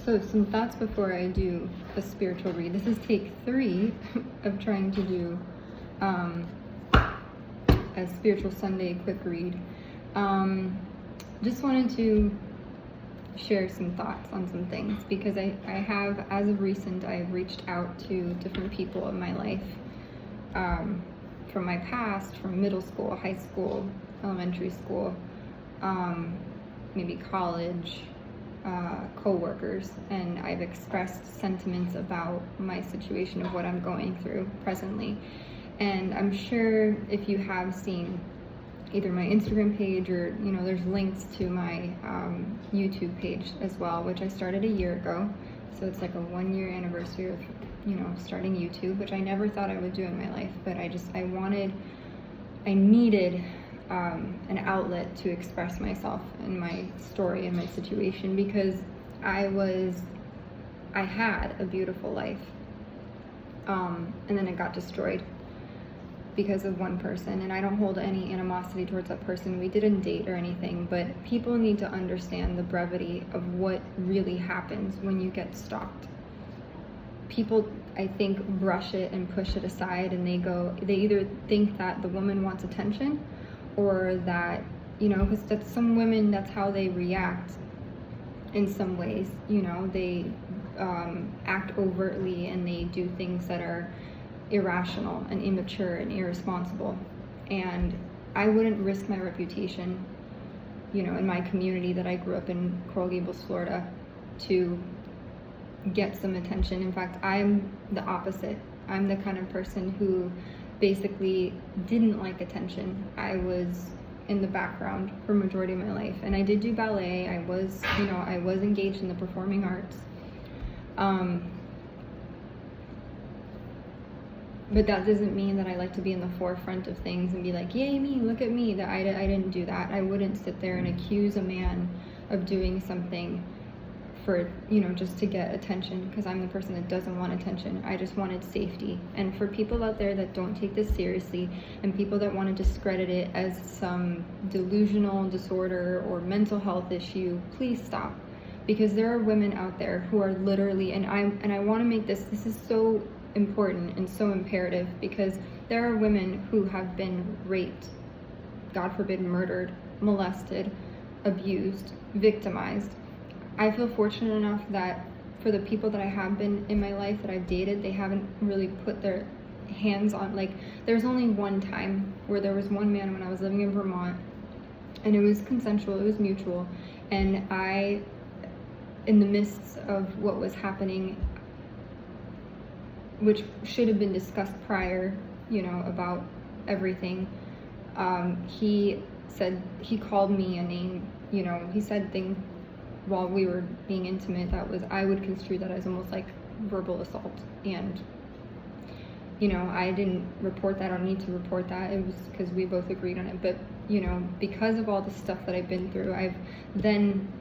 So some thoughts before I do a spiritual read. This is take 3 of trying to do a spiritual Sunday quick read. Just wanted to share some thoughts on some things because I have, as of recent, I've reached out to different people in my life from my past, from middle school, high school, elementary school, maybe college, co-workers, and I've expressed sentiments about my situation of what I'm going through presently. And I'm sure if you have seen either my Instagram page or, there's links to my YouTube page as well, which I started a year ago. So it's like a 1-year anniversary of, starting YouTube, which I never thought I would do in my life, but I needed an outlet to express myself and my story and my situation, because I had a beautiful life, and then it got destroyed because of one person, and I don't hold any animosity towards that person. We didn't date or anything, but people need to understand the brevity of what really happens when you get stalked. People, I think, brush it and push it aside, and they either think that the woman wants attention, or that, because that's some women, that's how they react in some ways. They act overtly, and they do things that are irrational and immature and irresponsible. And I wouldn't risk my reputation, in my community that I grew up in, Coral Gables, Florida, to get some attention. In fact, I'm the opposite. I'm the kind of person who basically didn't like attention. I was in the background for majority of my life, and I did do ballet. I was engaged in the performing arts. But that doesn't mean that I like to be in the forefront of things and be like, yay me, look at me. That I didn't do that. I wouldn't sit there and accuse a man of doing something for, just to get attention, because I'm the person that doesn't want attention. I just wanted safety. And for people out there that don't take this seriously, and people that want to discredit it as some delusional disorder or mental health issue, please stop. Because there are women out there who are literally, and I want to make this is so important and so imperative, because there are women who have been raped, God forbid, murdered, molested, abused, victimized. I feel fortunate enough that for the people that I have been in my life that I've dated, they haven't really put their hands on, there's only one time where there was one man when I was living in Vermont, and it was consensual, it was mutual, and I, in the midst of what was happening, which should have been discussed prior, about everything, he called me a name, he said things while we were being intimate I would construe that as almost like verbal assault. And I didn't report that. I don't need to report that. It was because we both agreed on it. But because of all the stuff that I've been through, I've then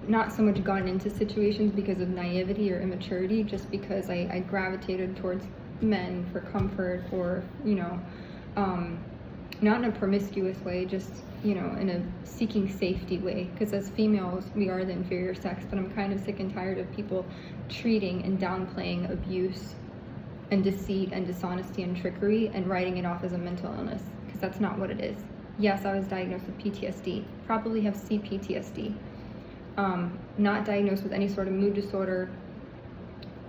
not so much gotten into situations because of naivety or immaturity, just because I gravitated towards men for comfort, or not in a promiscuous way, just in a seeking safety way, because as females we are the inferior sex. But I'm kind of sick and tired of people treating and downplaying abuse and deceit and dishonesty and trickery and writing it off as a mental illness, because that's not what it is. Yes, I was diagnosed with PTSD, probably have CPTSD, not diagnosed with any sort of mood disorder,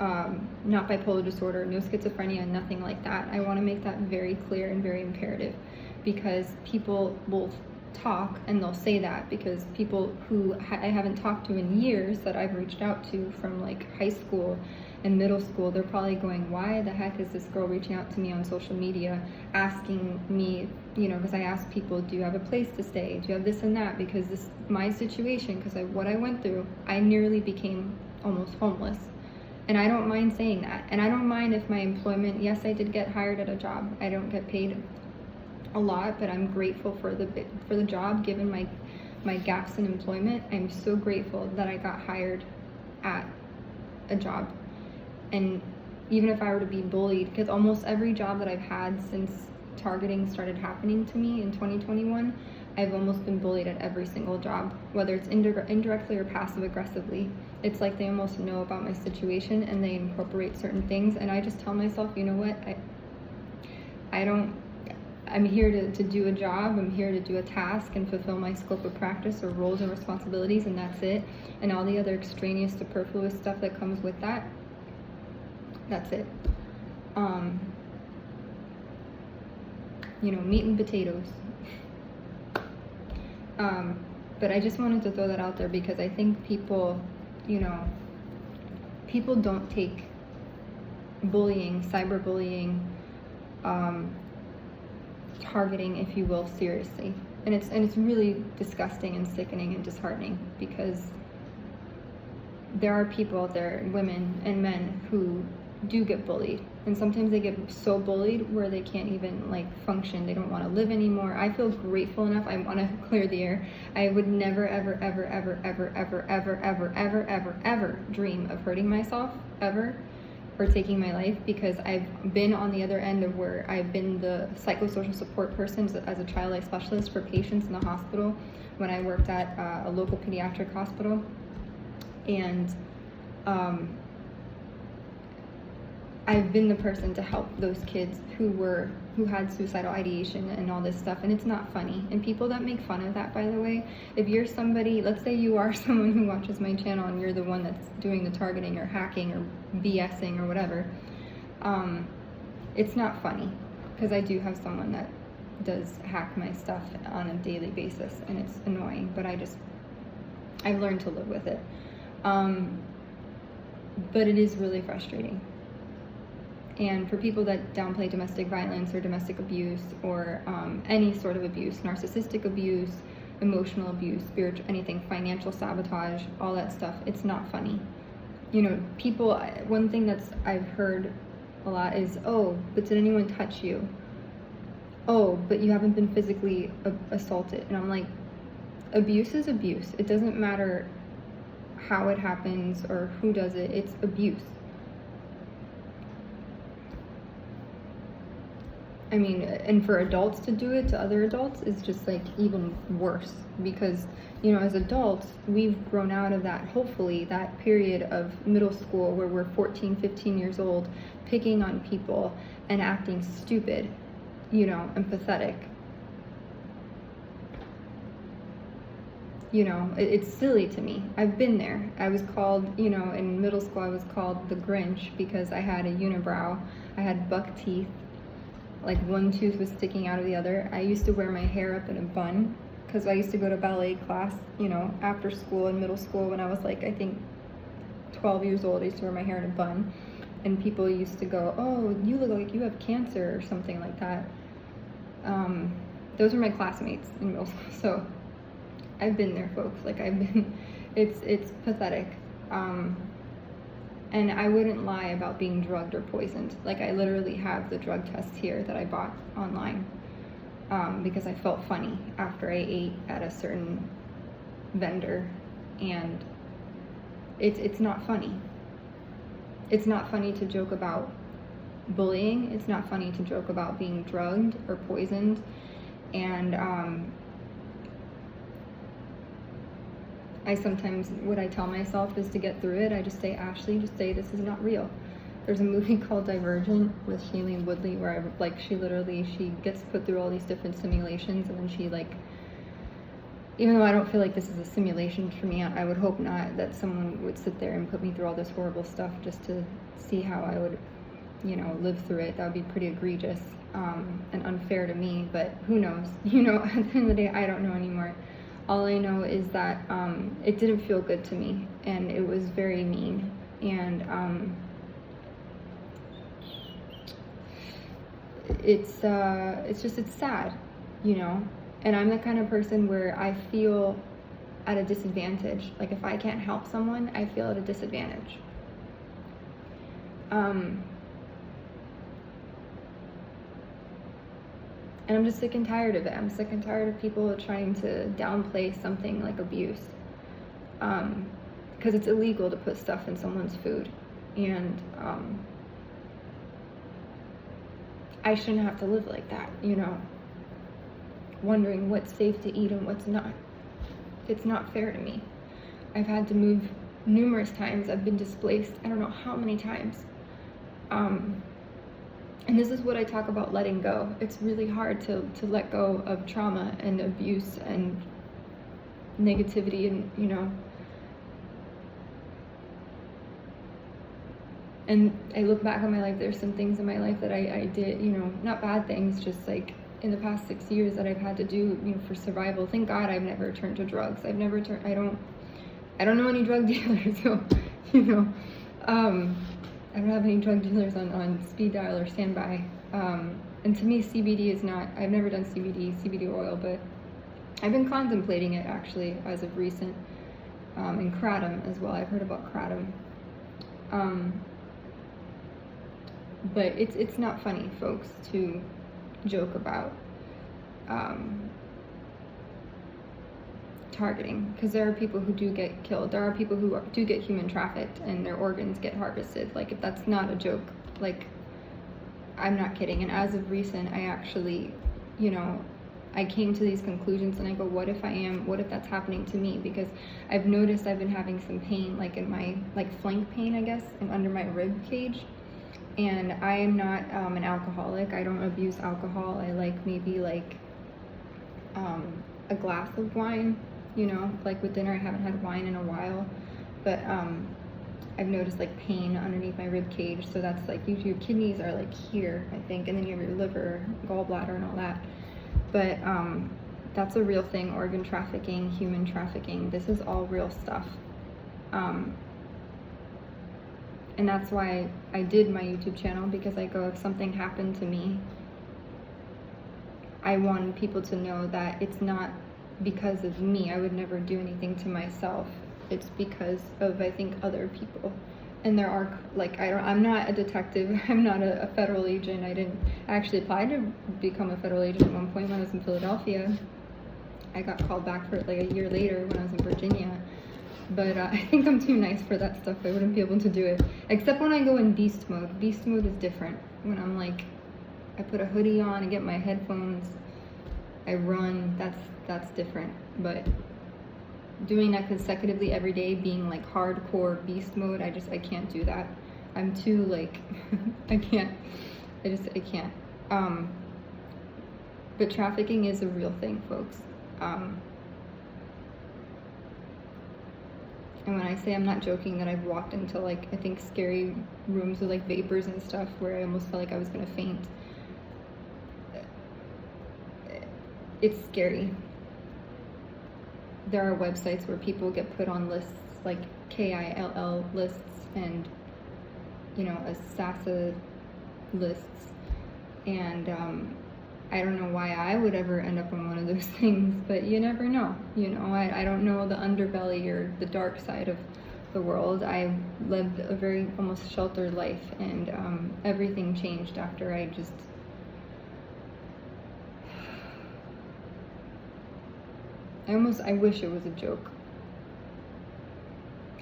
not bipolar disorder, no schizophrenia, nothing like that. I want to make that very clear and very imperative, because people will talk and they'll say that because people who I haven't talked to in years, that I've reached out to from high school and middle school, they're probably going, why the heck is this girl reaching out to me on social media, asking me, because I ask people, do you have a place to stay? Do you have this and that? Because this, my situation, because what I went through, I nearly became almost homeless. And I don't mind saying that. And I don't mind if my employment, yes, I did get hired at a job. I don't get paid a lot, but I'm grateful for the job, given my gaps in employment. I'm so grateful that I got hired at a job. And even if I were to be bullied, because almost every job that I've had since targeting started happening to me in 2021, I've almost been bullied at every single job, whether it's indirectly or passive aggressively. It's like they almost know about my situation and they incorporate certain things, and I just tell myself, you know what, I'm here to do a job, I'm here to do a task and fulfill my scope of practice or roles and responsibilities, and that's it. And all the other extraneous, superfluous stuff that comes with that, that's it. Meat and potatoes. But I just wanted to throw that out there because I think people don't take bullying, cyberbullying, targeting, if you will, seriously. And it's really disgusting and sickening and disheartening, because there are people out there, women and men, who do get bullied, and sometimes they get so bullied where they can't even function. They don't want to live anymore. I feel grateful enough. I want to clear the air. I would never ever ever ever ever ever ever ever ever ever ever dream of hurting myself ever, or taking my life, because I've been on the other end of where I've been the psychosocial support person as a child life specialist for patients in the hospital when I worked at a local pediatric hospital. And I've been the person to help those kids who had suicidal ideation and all this stuff, and it's not funny. And people that make fun of that, by the way, if you're somebody, let's say you are someone who watches my channel and you're the one that's doing the targeting or hacking or BSing or whatever, it's not funny, because I do have someone that does hack my stuff on a daily basis, and it's annoying, but I've learned to live with it. But it is really frustrating. And for people that downplay domestic violence or domestic abuse or any sort of abuse, narcissistic abuse, emotional abuse, spiritual, anything, financial sabotage, all that stuff, it's not funny. People, one thing I've heard a lot is, oh, but did anyone touch you? Oh, but you haven't been physically assaulted. And I'm like, abuse is abuse. It doesn't matter how it happens or who does it, it's abuse. I mean, and for adults to do it to other adults is just even worse, because as adults, we've grown out of that, hopefully, that period of middle school where we're 14, 15 years old, picking on people and acting stupid, and pathetic. It's silly to me. I've been there. I was called, in middle school, I was called the Grinch because I had a unibrow. I had buck teeth. One tooth was sticking out of the other. I used to wear my hair up in a bun because I used to go to ballet class, after school in middle school when I was I think 12 years old. I used to wear my hair in a bun, and people used to go, oh, you look like you have cancer or something like that. Those were my classmates in middle school. So I've been there, folks. It's pathetic. And I wouldn't lie about being drugged or poisoned. I literally have the drug test here that I bought online because I felt funny after I ate at a certain vendor, and it's not funny. It's not funny to joke about bullying. It's not funny to joke about being drugged or poisoned. And I sometimes, what I tell myself is to get through it, I just say, Ashley, just say this is not real. There's a movie called Divergent with Shailene Woodley where she gets put through all these different simulations, and then she even though I don't feel like this is a simulation for me, I would hope not, that someone would sit there and put me through all this horrible stuff just to see how I would, live through it. That would be pretty egregious and unfair to me, but who knows? At the end of the day, I don't know anymore. All I know is that it didn't feel good to me, and it was very mean, and it's sad, and I'm the kind of person where I feel at a disadvantage. If I can't help someone, I feel at a disadvantage. And I'm just sick and tired of it. I'm sick and tired of people trying to downplay something like abuse. Because it's illegal to put stuff in someone's food. And I shouldn't have to live like that, wondering what's safe to eat and what's not. It's not fair to me. I've had to move numerous times. I've been displaced I don't know how many times. And this is what I talk about letting go. It's really hard to let go of trauma and abuse and negativity, and and I look back on my life, there's some things in my life that I did, not bad things, just like in the past 6 years that I've had to do, for survival. Thank God I've never turned to drugs. I don't know any drug dealers, so, I don't have any drug dealers on speed dial or standby. And to me, CBD is not, I've never done CBD oil, but I've been contemplating it actually as of recent, and kratom as well. I've heard about kratom. But it's not funny, folks, to joke about targeting, because there are people who do get killed. There are people who do get human trafficked and their organs get harvested. Like, if that's not a joke, like, I'm not kidding. And as of recent, I actually, I came to these conclusions and I go, what if that's happening to me? Because I've noticed I've been having some pain, like in my, flank pain, I guess, and under my rib cage. And I am not an alcoholic. I don't abuse alcohol. I like maybe a glass of wine, with dinner. I haven't had wine in a while, but I've noticed pain underneath my rib cage. So that's usually your kidneys are here, I think, and then you have your liver, gallbladder, and all that. But that's a real thing. Organ trafficking, human trafficking. This is all real stuff. And that's why I did my YouTube channel, because I go, if something happened to me, I wanted people to know that it's not because of me. I would never do anything to myself. It's because of, I think, other people. And there are, I'm not a detective. I'm not a federal agent. I actually applied to become a federal agent at one point when I was in Philadelphia. I got called back for it a year later when I was in Virginia. But I think I'm too nice for that stuff. I wouldn't be able to do it. Except when I go in beast mode. Beast mode is different. When I'm I put a hoodie on and get my headphones, I run, that's different. But doing that consecutively every day, being hardcore beast mode, I can't do that. I'm too I can't. I can't. But trafficking is a real thing, folks. And when I say I'm not joking, that I've walked into I think scary rooms with vapors and stuff where I almost felt like I was gonna faint. It's scary. There are websites where people get put on lists, KILL lists, and ASASA lists, and I don't know why I would ever end up on one of those things, but you never know. I don't know the underbelly or the dark side of the world. I lived a very almost sheltered life, and everything changed after I wish it was a joke.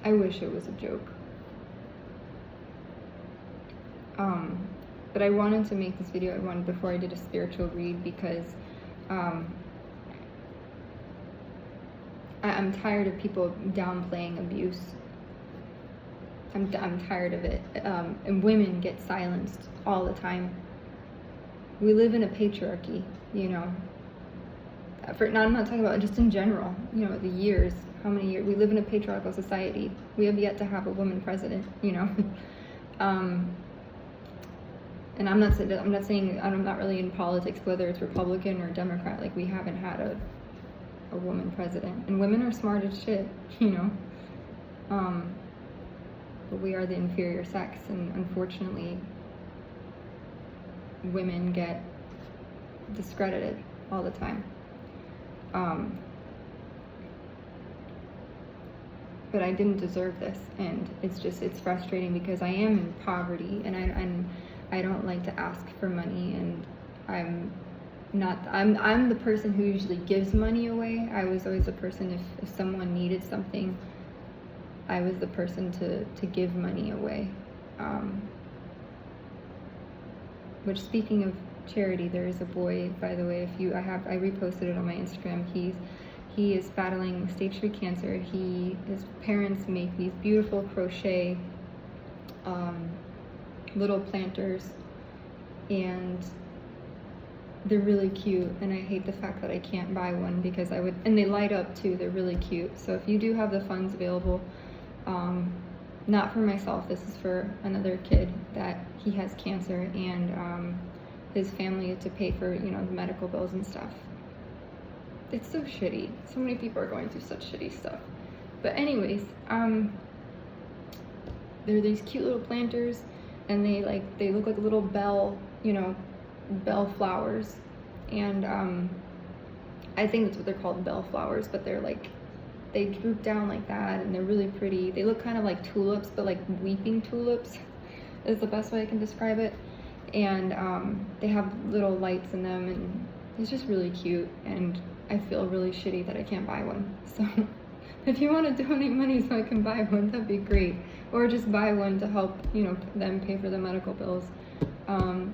I wish it was a joke. But I wanted to make this video, before I did a spiritual read, because I'm tired of people downplaying abuse. I'm tired of it. And women get silenced all the time. We live in a patriarchy, I'm not talking about just in general, the years, how many years. We live in a patriarchal society. We have yet to have a woman president, And I'm not saying, I'm not really in politics, whether it's Republican or Democrat. We haven't had a woman president. And women are smart as shit, But we are the inferior sex, and unfortunately, women get discredited all the time. But I didn't deserve this, and it's frustrating because I am in poverty, and I don't like to ask for money, and I'm the person who usually gives money away. I was always the person, if someone needed something, I was the person to give money away. Which, speaking of charity. There is a boy, by the way, I reposted it on my Instagram. He is battling stage 3 cancer. His parents make these beautiful crochet little planters, and they're really cute, and I hate the fact that I can't buy one because and they light up too. They're really cute. So if you do have the funds available, not for myself, this is for another kid that he has cancer, and his family to pay for, the medical bills and stuff. It's so shitty. So many people are going through such shitty stuff. But anyways, they're these cute little planters, and they look like little bell flowers, and I think that's what they're called, bell flowers, but they droop down like that, and they're really pretty. They look kind of like tulips, but like weeping tulips is the best way I can describe it. And they have little lights in them, and it's just really cute, and I feel really shitty that I can't buy one. So if you want to donate money so I can buy one, that'd be great. Or just buy one to help, them pay for the medical bills. I'll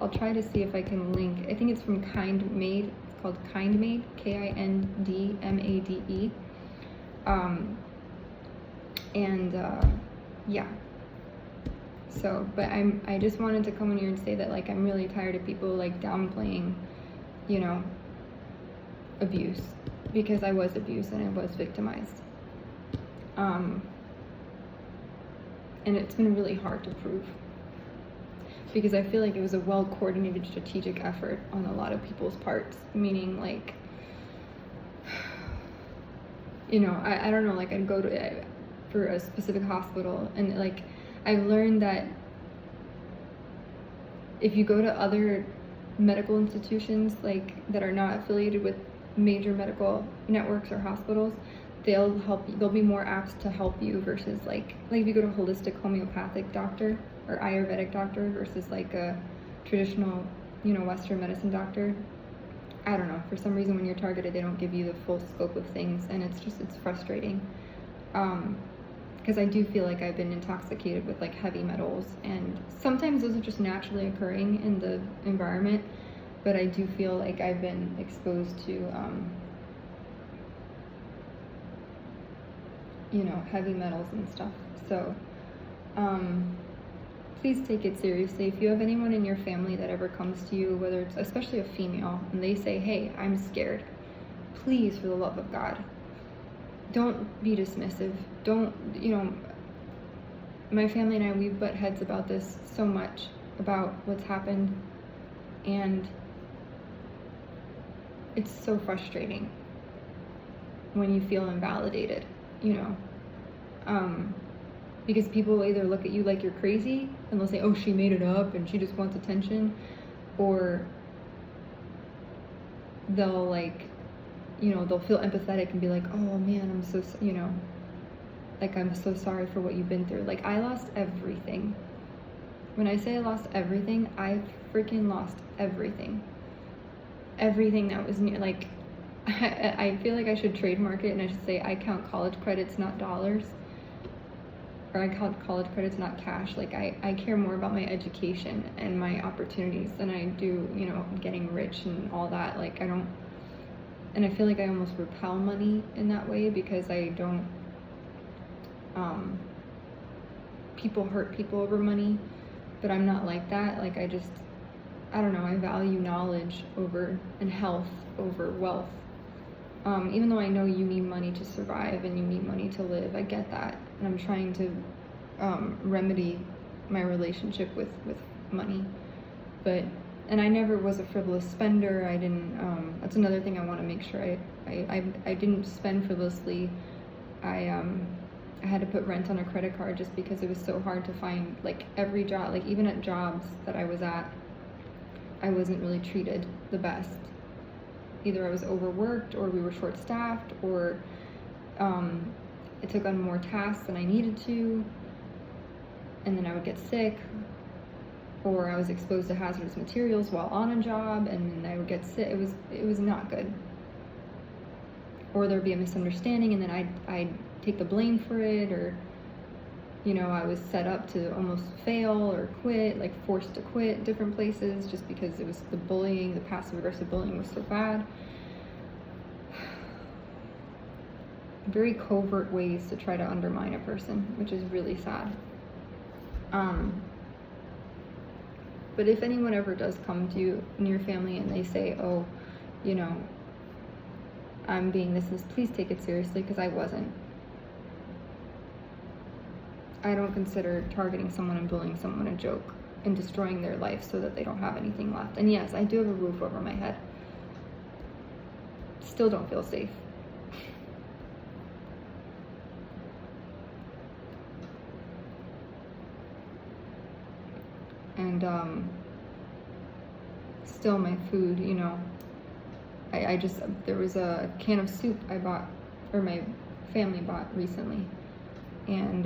try to see if I can link. I think it's from Kind Made. It's called Kind Made, KINDMADE. Yeah. So, but I just wanted to come in here and say that, I'm really tired of people, downplaying, abuse. Because I was abused and I was victimized. And it's been really hard to prove. Because I feel like it was a well-coordinated strategic effort on a lot of people's parts. Meaning, I don't know, I'd go to for a specific hospital, and I've learned that if you go to other medical institutions that are not affiliated with major medical networks or hospitals, they'll be more apt to help you versus if you go to a holistic homeopathic doctor or Ayurvedic doctor versus a traditional Western medicine doctor. I don't know, for some reason when you're targeted, they don't give you the full scope of things, and it's frustrating. Because I do feel like I've been intoxicated with heavy metals, and sometimes those are just naturally occurring in the environment, but I do feel like I've been exposed to heavy metals and stuff. So please take it seriously. If you have anyone in your family that ever comes to you, whether it's especially a female, and they say, hey, I'm scared, please, for the love of God, don't be dismissive. Don't, my family and I, we butt heads about this so much, about what's happened, and it's so frustrating when you feel invalidated, because people will either look at you like you're crazy, and they'll say, oh, she made it up and she just wants attention, or they'll they'll feel empathetic and be like, oh man, I'm so, I'm so sorry for what you've been through. I lost everything. When I say I lost everything, I freaking lost everything. Everything that was near, I feel like I should trademark it, and I should say I count college credits, not dollars. Or I count college credits, not cash. I care more about my education and my opportunities than I do, getting rich and all that. And I feel like I almost repel money in that way, because I don't, people hurt people over money, but I'm not like that. I don't know, I value knowledge and health over wealth. Even though I know you need money to survive and you need money to live, I get that. And I'm trying to remedy my relationship with money. And I never was a frivolous spender. I didn't, that's another thing I want to make sure I didn't spend frivolously. I had to put rent on a credit card just because it was so hard to find, every job, even at jobs that I was at, I wasn't really treated the best. Either I was overworked, or we were short-staffed, or I took on more tasks than I needed to, and then I would get sick, or I was exposed to hazardous materials while on a job, and then I would get sick. It was not good. Or there'd be a misunderstanding, and then I'd take the blame for it, or You know, I was set up to almost fail or quit, like forced to quit different places just because it was the bullying, the passive aggressive bullying was so bad. Very covert ways to try to undermine a person, which is really sad. But if anyone ever does come to you in your family and they say, oh, you know, I'm being this, please take it seriously, because I wasn't. I don't consider targeting someone and bullying someone a joke and destroying their life so that they don't have anything left. And yes, I do have a roof over my head. Still don't feel safe. And still my food, you know, I just, there was a can of soup I bought, or my family bought recently, and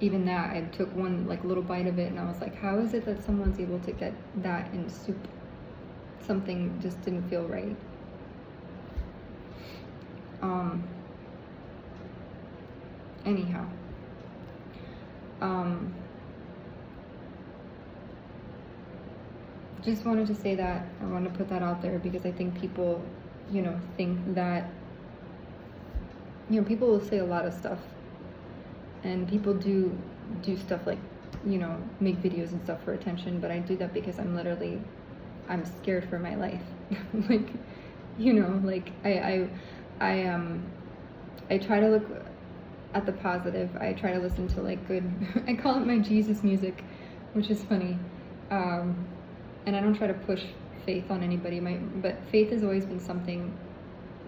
even that, I took one like little bite of it and I was like, how is it that someone's able to get that in soup? Something just didn't feel right. Anyhow, just wanted to say that. I wanted to put that out there because I think people, you know, think that, you know, people will say a lot of stuff, and people do stuff like, you know, make videos and stuff for attention, but I do that because I'm scared for my life. Like, you know, like I try to look at the positive. I try to listen to like good, I call it my Jesus music, which is funny. And I don't try to push faith on anybody, but faith has always been something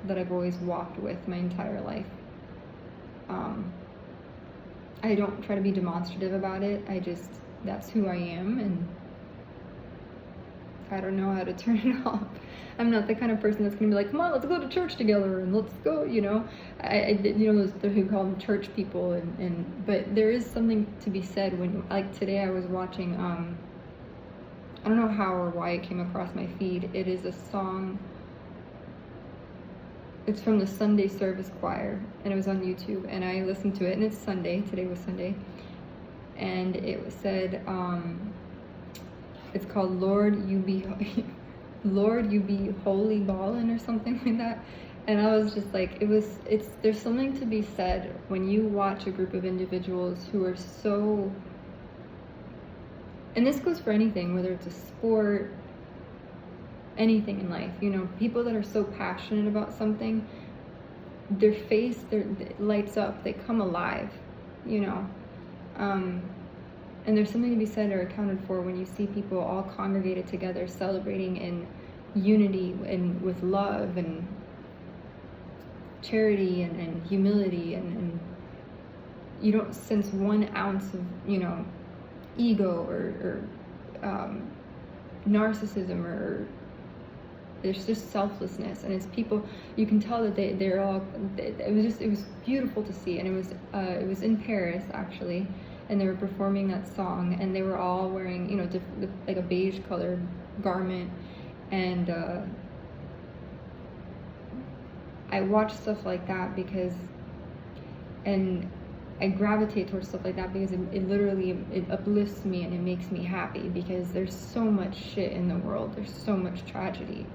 that I've always walked with my entire life. I don't try to be demonstrative about it. That's who I am, and I don't know how to turn it off. I'm not the kind of person that's gonna be like, come on, let's go to church together and let's go, you know. You know, those who call them church people, but there is something to be said when, like today I was watching, I don't know how or why it came across my feed. It is a song. It's from the Sunday Service Choir, and it was on YouTube, and I listened to it, and it's Sunday. Today was Sunday. And it said, it's called Lord, You Be Holy Ballin' or something like that. And I was just like, there's something to be said when you watch a group of individuals who are so, and this goes for anything, whether it's a sport, anything in life, you know, people that are so passionate about something, their face, it lights up, they come alive, you know. And there's something to be said or accounted for when you see people all congregated together, celebrating in unity and with love and charity and humility, and you don't sense 1 ounce of, you know, ego or narcissism, or there's just selflessness, and it's people, you can tell that they're all, it was beautiful to see. And it was in Paris actually, and they were performing that song, and they were all wearing, you know, like a beige colored garment, and I watch stuff like that because, and I gravitate towards stuff like that because it literally uplifts me and it makes me happy, because there's so much shit in the world, there's so much tragedy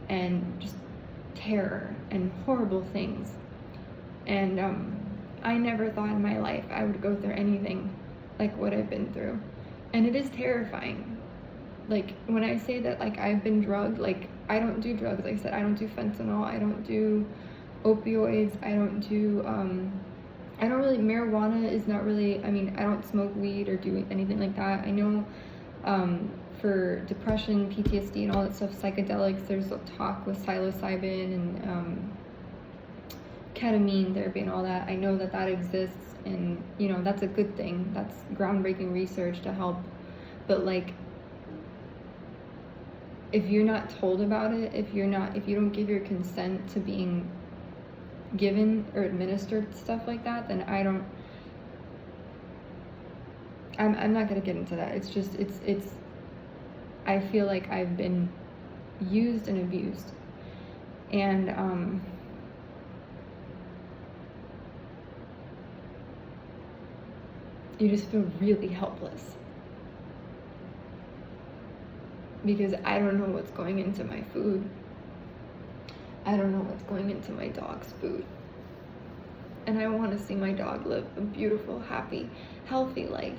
and just terror and horrible things, and I never thought in my life I would go through anything like what I've been through, and it is terrifying. Like, when I say that, like, I've been drugged, like, I don't do drugs. Like I said, I don't do fentanyl, I don't do opioids, I don't do marijuana is not really, I mean, I don't smoke weed or do anything like that. I know for depression, PTSD, and all that stuff, psychedelics, there's a talk with psilocybin and ketamine therapy and all that. I know that exists, and, you know, that's a good thing. That's groundbreaking research to help. But, like, if you're not told about it, if you don't give your consent to being given or administered stuff like that, then I'm not gonna get into that. It's just, I feel like I've been used and abused, and you just feel really helpless. Because I don't know what's going into my food. I don't know what's going into my dog's food. And I want to see my dog live a beautiful, happy, healthy life.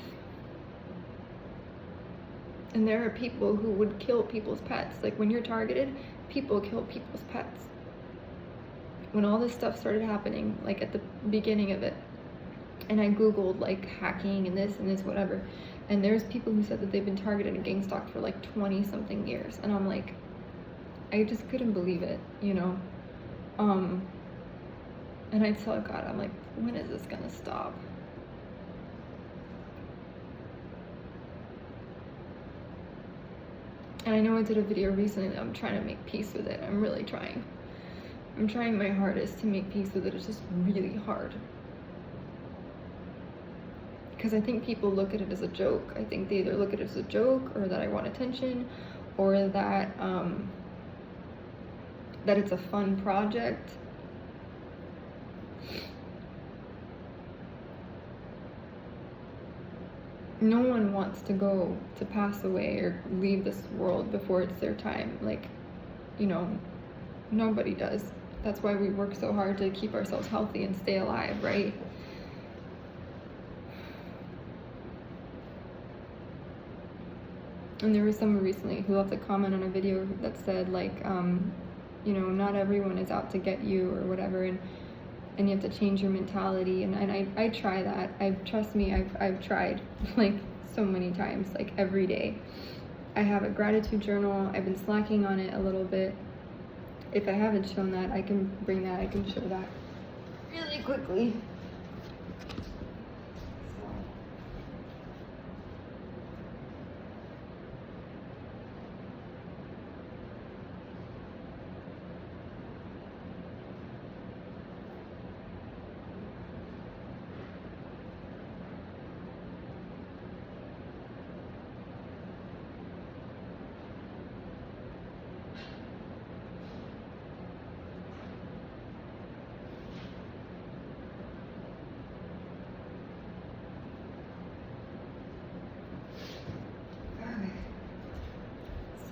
And there are people who would kill people's pets. Like when you're targeted, people kill people's pets. When all this stuff started happening, like at the beginning of it, and I Googled like hacking and this, whatever. And there's people who said that they've been targeted and gang stalked for like 20 something years. And I'm like, I just couldn't believe it, you know? And I tell God, I'm like, when is this gonna stop? And I know I did a video recently that I'm trying to make peace with it. I'm really trying. I'm trying my hardest to make peace with it. It's just really hard. Because I think people look at it as a joke. I think they either look at it as a joke, or that I want attention, or that that it's a fun project. No one wants to pass away or leave this world before it's their time. Like, you know, nobody does. That's why we work so hard to keep ourselves healthy and stay alive, right? And there was someone recently who left a comment on a video that said, like, you know, not everyone is out to get you or whatever, and you have to change your mentality. And I try that. Trust me, I've tried like so many times, like every day. I have a gratitude journal. I've been slacking on it a little bit. If I haven't shown that, I can bring that. I can show that really quickly.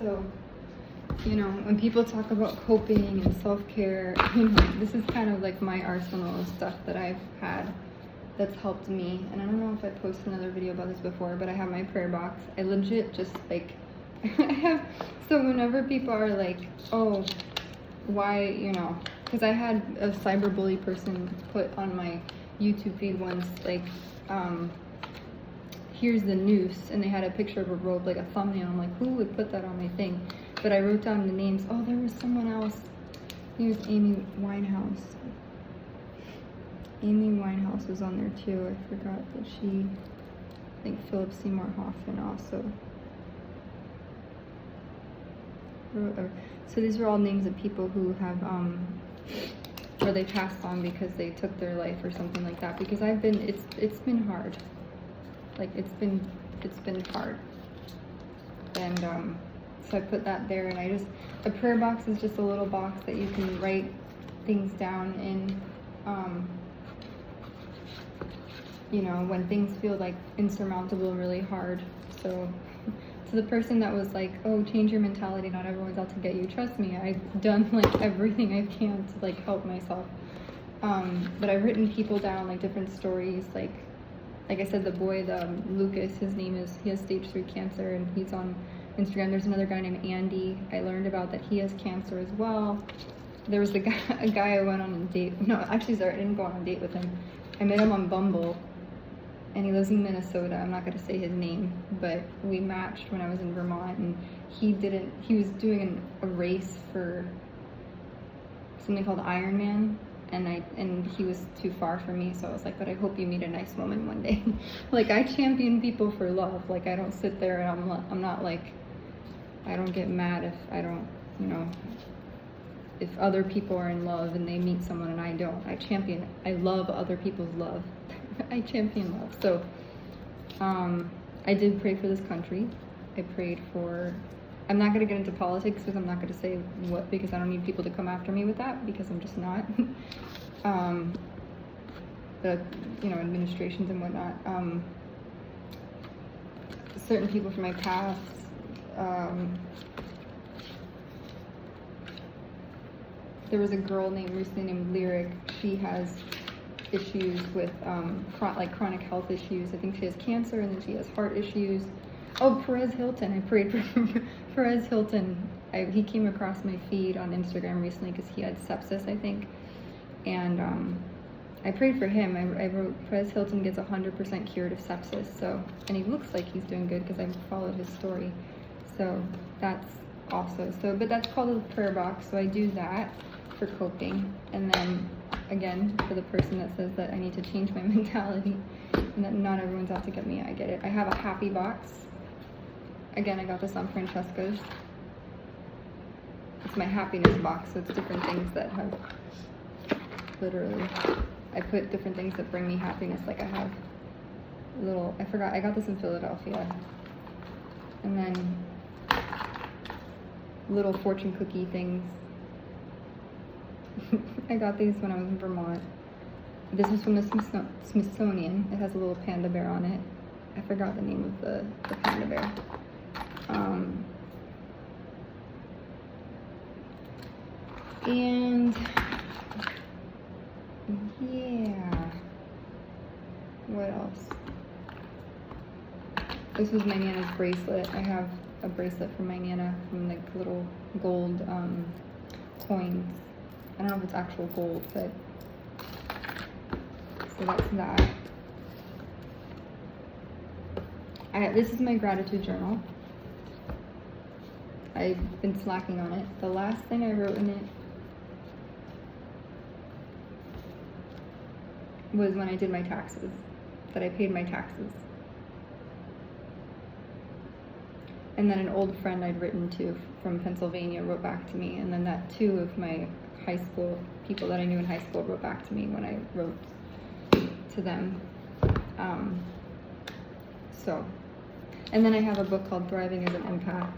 So, you know, when people talk about coping and self-care, you know, this is kind of like my arsenal of stuff that I've had that's helped me. And I don't know if I posted another video about this before, but I have my prayer box. I legit just like, so whenever people are like, oh, why, you know, because I had a cyberbully person put on my YouTube feed once, like, here's the noose, and they had a picture of a robe, like a thumbnail. I'm like, who would put that on my thing? But I wrote down the names. Oh, there was someone else. I think it was Amy Winehouse. Amy Winehouse was on there too. I forgot that she, I think Philip Seymour Hoffman also. So these are all names of people who have, or they passed on because they took their life or something like that. Because I've been, it's been hard. Like it's been hard. And so I put that there, and a prayer box is just a little box that you can write things down in, you know, when things feel like insurmountable and really hard. So to the person that was like, oh, change your mentality, not everyone's out to get you, trust me, I've done like everything I can to like help myself. But I've written people down, like different stories, like I said, the boy, Lucas, he has stage 3 cancer, and he's on Instagram. There's another guy named Andy. I learned about that he has cancer as well. There was a guy I went on a date. No, actually, sorry, I didn't go on a date with him. I met him on Bumble, and he lives in Minnesota. I'm not gonna say his name, but we matched when I was in Vermont, and he was doing a race for something called Ironman. And he was too far for me, so I was like, but I hope you meet a nice woman one day. Like, I champion people for love. Like, I don't sit there and I'm not like, I don't get mad if I don't, you know, if other people are in love and they meet someone and I don't. I love other people's love. I champion love. So, I did pray for this country. I prayed for, I'm not going to get into politics because I'm not going to say what, because I don't need people to come after me with that, because I'm just not. The, you know, administrations and whatnot. certain people from my past. There was a girl recently named Lyric. She has issues with chronic health issues. I think she has cancer, and then she has heart issues. Oh, Perez Hilton. I prayed for Perez Hilton. He came across my feed on Instagram recently because he had sepsis, I think. And I prayed for him. I wrote, Perez Hilton gets 100% cured of sepsis. So, and he looks like he's doing good because I followed his story. So that's also, but that's called a prayer box. So I do that for coping. And then again, for the person that says that I need to change my mentality and that not everyone's out to get me, I get it. I have a happy box. Again, I got this on Francesca's. It's my happiness box, so it's different things that have, literally, I put different things that bring me happiness. Like I have little, I forgot, I got this in Philadelphia. And then little fortune cookie things. I got these when I was in Vermont. This is from the Smithsonian. It has a little panda bear on it. I forgot the name of the panda bear. And yeah, what else? This was my Nana's bracelet. I have a bracelet from my Nana from like little gold coins. I don't know if it's actual gold, but so that's that. This is my gratitude journal. I've been slacking on it. The last thing I wrote in it was when I did my taxes, that I paid my taxes. And then an old friend I'd written to from Pennsylvania wrote back to me, and then that two of my high school people that I knew in high school wrote back to me when I wrote to them. And then I have a book called Thriving as an Empath,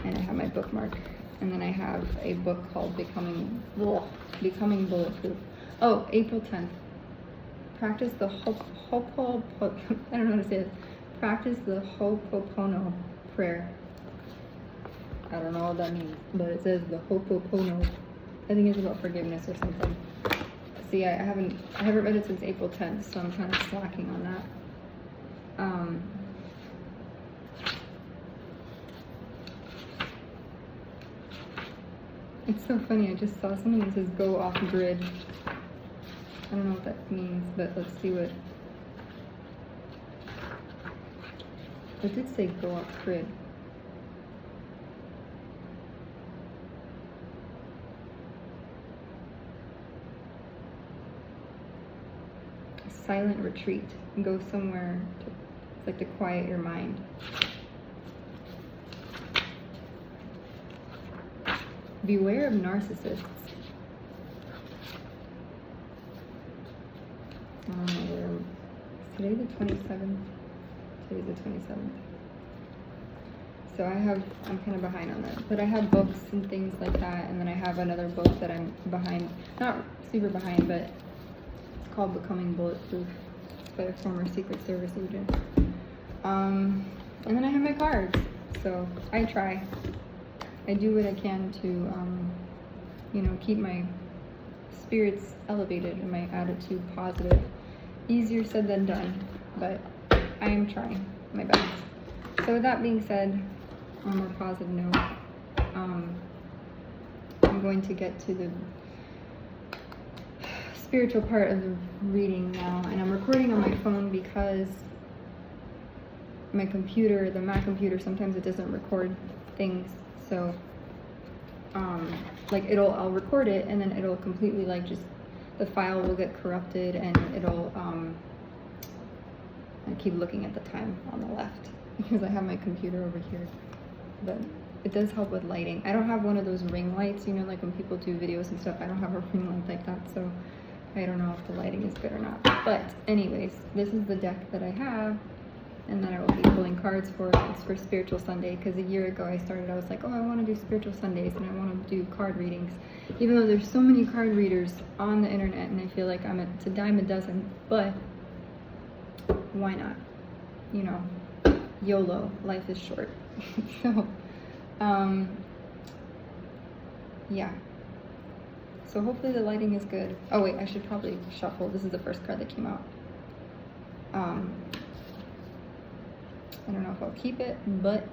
and I have my bookmark. And then I have a book called Becoming Bulletproof. Oh, April 10th. Practice the I don't know how to say this. Practice the Ho'oponopono prayer. I don't know what that means, but it says the Ho'oponopono. I think it's about forgiveness or something. See, I haven't read it since April 10th, so I'm kind of slacking on that. It's so funny, I just saw something that says go off grid. I don't know what that means, but let's see what. It did say go off grid. Silent retreat. Go somewhere to quiet your mind. Beware of narcissists. I don't know where. Is today the 27th? Today's the 27th. So I'm kind of behind on that. But I have books and things like that, and then I have another book that I'm behind. Not super behind, but it's called Becoming Bulletproof. It's by a former Secret Service agent. And then I have my cards. So I try. I do what I can to, keep my spirits elevated and my attitude positive. Easier said than done, but I am trying my best. So with that being said, on a more positive note, I'm going to get to the spiritual part of the reading now, and I'm recording on my phone because my computer, the Mac computer, sometimes it doesn't record things. So, I'll record it, and then it'll completely, the file will get corrupted, and it'll, I keep looking at the time on the left, because I have my computer over here, but it does help with lighting. I don't have one of those ring lights, like when people do videos and stuff, I don't have a ring light like that, so I don't know if the lighting is good or not. But anyways, this is the deck that I have, and then I will be pulling cards for it. It's for Spiritual Sunday, because a year ago I was like, oh, I want to do Spiritual Sundays, and I want to do card readings. Even though there's so many card readers on the internet, and I feel like it's a dime a dozen, but why not? YOLO, life is short. So, yeah. So hopefully the lighting is good. Oh wait, I should probably shuffle. This is the first card that came out. I don't know if I'll keep it, but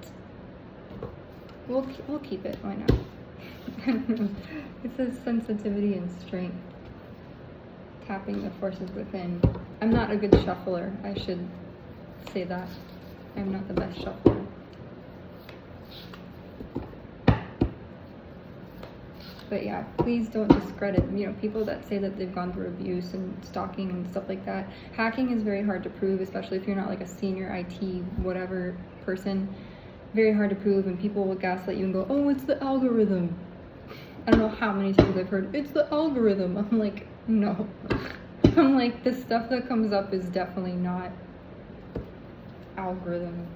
we'll keep it. Why not? It says sensitivity and strength. Tapping the forces within. I'm not a good shuffler. I should say that. I'm not the best shuffler. But yeah, please don't discredit, people that say that they've gone through abuse and stalking and stuff like that. Hacking is very hard to prove, especially if you're not like a senior IT whatever person. Very hard to prove, and people will gaslight you and go, oh, it's the algorithm. I don't know how many times I've heard, it's the algorithm. I'm like, no. I'm like, the stuff that comes up is definitely not algorithm,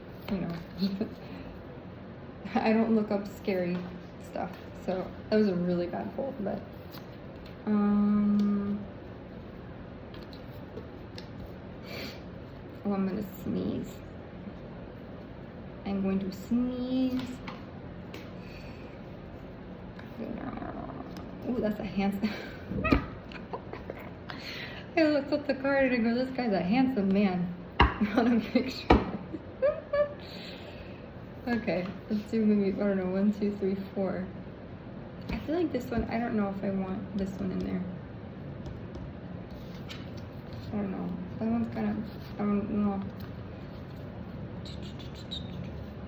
I don't look up scary stuff. So that was a really bad pull, but oh, I'm gonna sneeze. I'm going to sneeze. Oh, that's a handsome. I looked up the card and I go, this guy's a handsome man on a picture. Okay, let's do maybe, I don't know, 1, 2, 3, 4. I feel like this one, I don't know if I want this one in there. I don't know. That one's kind of, I don't know.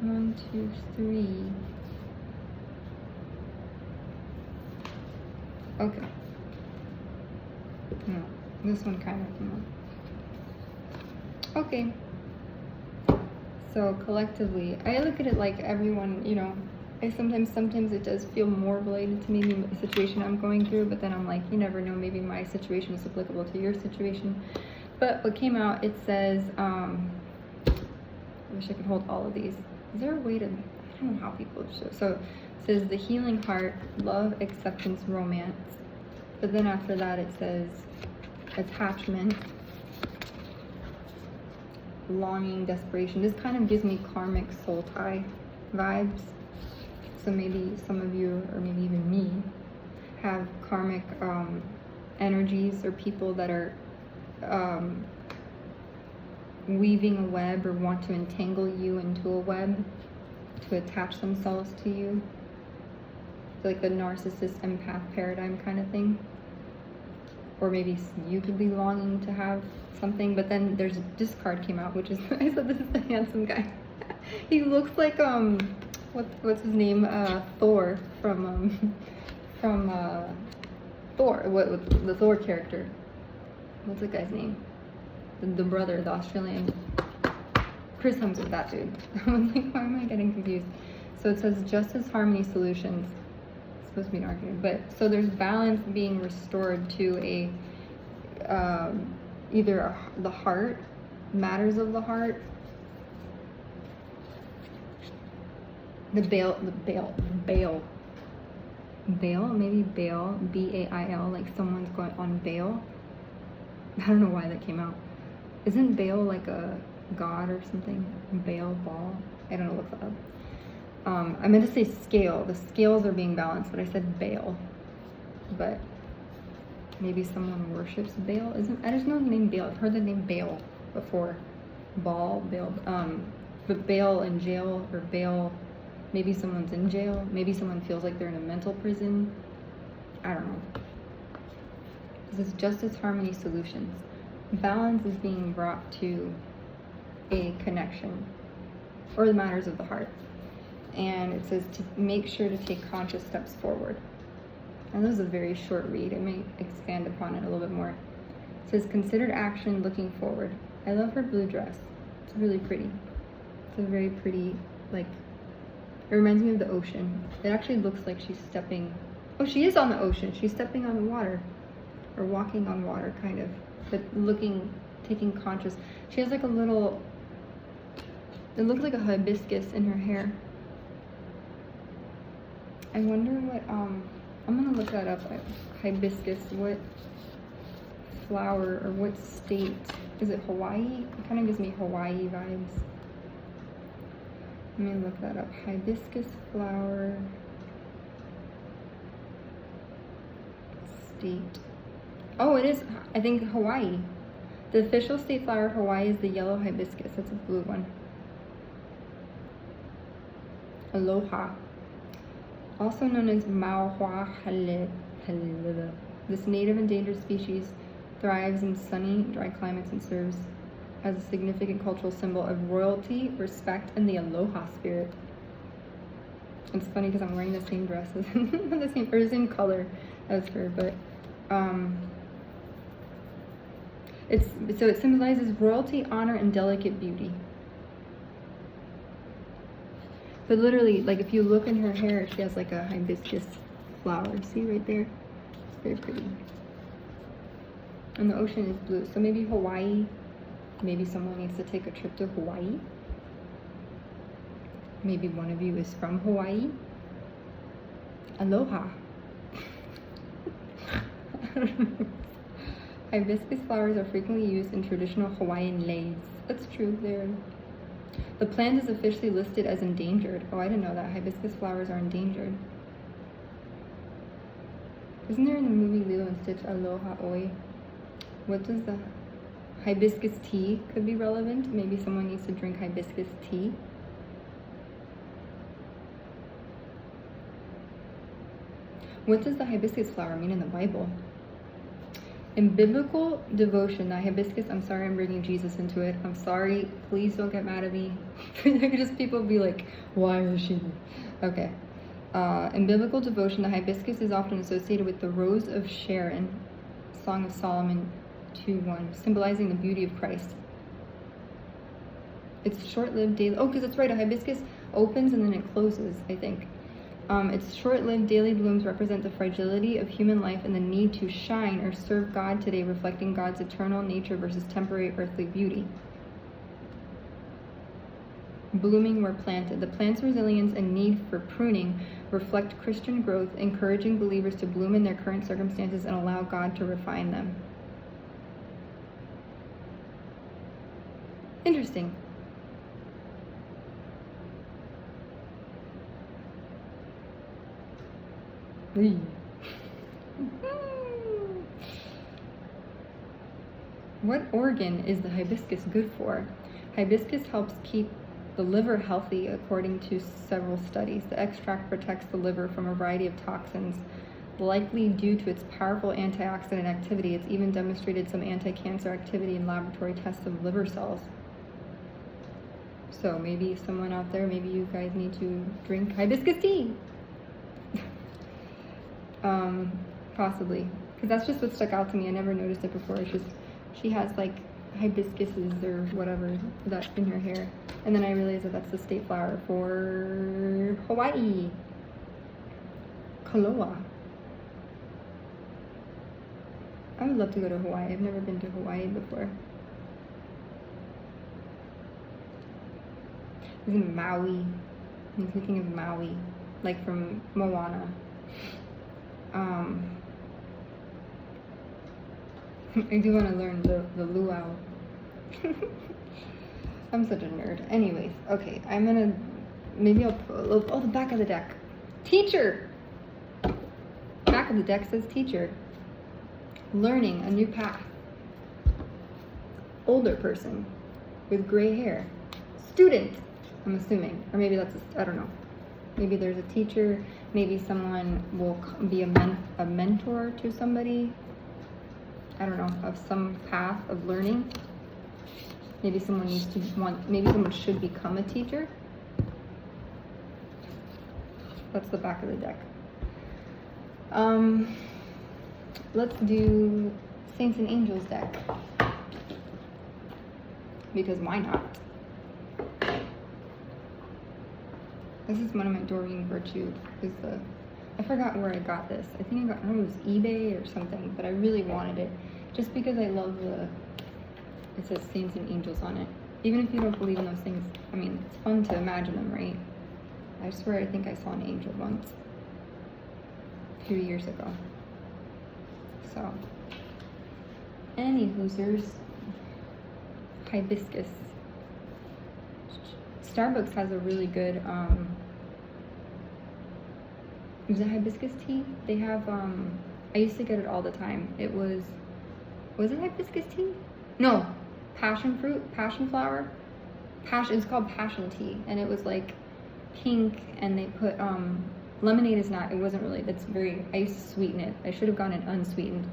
1, 2, 3. Okay. No, this one kind of, no. Okay. So collectively, I look at it like everyone, I sometimes it does feel more related to maybe the situation I'm going through, but then I'm like, you never know, maybe my situation is applicable to your situation. But what came out, it says, I wish I could hold all of these. Is there a way to, I don't know how people show. So it says the healing heart, love, acceptance, romance. But then after that it says attachment, longing, desperation. This kind of gives me karmic soul tie vibes. So maybe some of you, or maybe even me, have karmic energies or people that are weaving a web or want to entangle you into a web to attach themselves to you. So like the narcissist empath paradigm kind of thing. Or maybe you could be longing to have something, but then this card came out, which is, I said this is the handsome guy. He looks like, what's his name? Thor from Thor, the Thor character. What's the guy's name? The brother, the Australian. Chris Hemsworth, that dude. I was like, why am I getting confused? So it says justice, harmony, solutions. It's supposed to be an argument, but so there's balance being restored to a either the heart, matters of the heart, bail, maybe bail, B-A-I-L, like someone's going on bail. I don't know why that came out. Isn't bail like a god or something? Bail, ball? I don't know, look that up. I meant to say scale. The scales are being balanced, but I said bail. But maybe someone worships Baal. I just know the name Baal. I've heard the name Baal before. Baal, but Baal in jail, or Baal, maybe someone's in jail. Maybe someone feels like they're in a mental prison. I don't know. This is justice, harmony, solutions. Balance is being brought to a connection, or the matters of the heart. And it says to make sure to take conscious steps forward. And this is a very short read. I may expand upon it a little bit more. It says considered action, looking forward. I love her blue dress. It's really pretty. It's a very pretty, like, it reminds me of the ocean. It actually looks like she's stepping, oh, she is on the ocean. She's stepping on the water, or walking on water, kind of. But looking, taking conscious. She has like a little, it looks like a hibiscus in her hair. I wonder what, I'm gonna look that up. Hibiscus, what flower or what state? Is it Hawaii? It kind of gives me Hawaii vibes. Let me look that up. Hibiscus flower state. Oh, it is, I think, Hawaii. The official state flower of Hawaii is the yellow hibiscus. That's a blue one. Aloha. Also known as mauahalele. This native endangered species thrives in sunny, dry climates and serves as a significant cultural symbol of royalty, respect, and the aloha spirit. It's funny because I'm wearing the same dress as the same color as her, but it symbolizes royalty, honor, and delicate beauty. But literally, like if you look in her hair, she has like a hibiscus flower. See right there? It's very pretty. And the ocean is blue. So maybe Hawaii, maybe someone needs to take a trip to Hawaii. Maybe one of you is from Hawaii. Aloha. Hibiscus flowers are frequently used in traditional Hawaiian leis. That's true. The plant is officially listed as endangered. Oh, I didn't know that. Hibiscus flowers are endangered. Isn't there in the movie Lilo and Stitch, Aloha Oi? What does the hibiscus tea could be relevant? Maybe someone needs to drink hibiscus tea. What does the hibiscus flower mean in the Bible? In biblical devotion, the hibiscus, I'm sorry I'm bringing Jesus into it. I'm sorry, please don't get mad at me. Just people be like, why is she? Okay. In biblical devotion, the hibiscus is often associated with the rose of Sharon, Song of Solomon 2:1, symbolizing the beauty of Christ. It's short-lived daily. Oh, because it's right, a hibiscus opens and then it closes, I think. Its short-lived daily blooms represent the fragility of human life and the need to shine or serve God today, reflecting God's eternal nature versus temporary earthly beauty. Blooming where planted. The plant's resilience and need for pruning reflect Christian growth, encouraging believers to bloom in their current circumstances and allow God to refine them. Interesting. What organ is the hibiscus good for? Hibiscus helps keep the liver healthy according to several studies. The extract protects the liver from a variety of toxins, likely due to its powerful antioxidant activity. It's even demonstrated some anti-cancer activity in laboratory tests of liver cells. So maybe someone out there, maybe you guys need to drink hibiscus tea. Possibly, because that's just what stuck out to me. I never noticed it before. It's just she has like hibiscuses or whatever that in her hair, and then I realized that that's the state flower for Hawaii. Kaloa. I would love to go to Hawaii. I've never been to Hawaii before. He's in Maui. He's thinking of Maui, like from Moana. I do want to learn the luau. I'm such a nerd. Anyways, okay, I'm gonna, maybe I'll put, oh, the back of the deck. Teacher! Back of the deck says teacher. Learning a new path. Older person with gray hair. Student, I'm assuming. Or maybe that's, I don't know. Maybe there's a teacher. Maybe someone will be a mentor to somebody. I don't know, of some path of learning. Maybe someone maybe someone should become a teacher. That's the back of the deck. Let's do Saints and Angels deck. Because why not? This is one of my Doreen Virtue. I forgot where I got this. I think I don't know, it was eBay or something, but I really wanted it. Just because I love it says Saints and Angels on it. Even if you don't believe in those things, I mean, it's fun to imagine them, right? I swear I think I saw an angel once. A few years ago. So, hibiscus Starbucks has a really good, is it hibiscus tea? They have, I used to get it all the time. It was it hibiscus tea? No, passion flower. It was called passion tea, and it was like pink, and they put, lemonade is not, it wasn't really, I used to sweeten it. I should have gotten it unsweetened,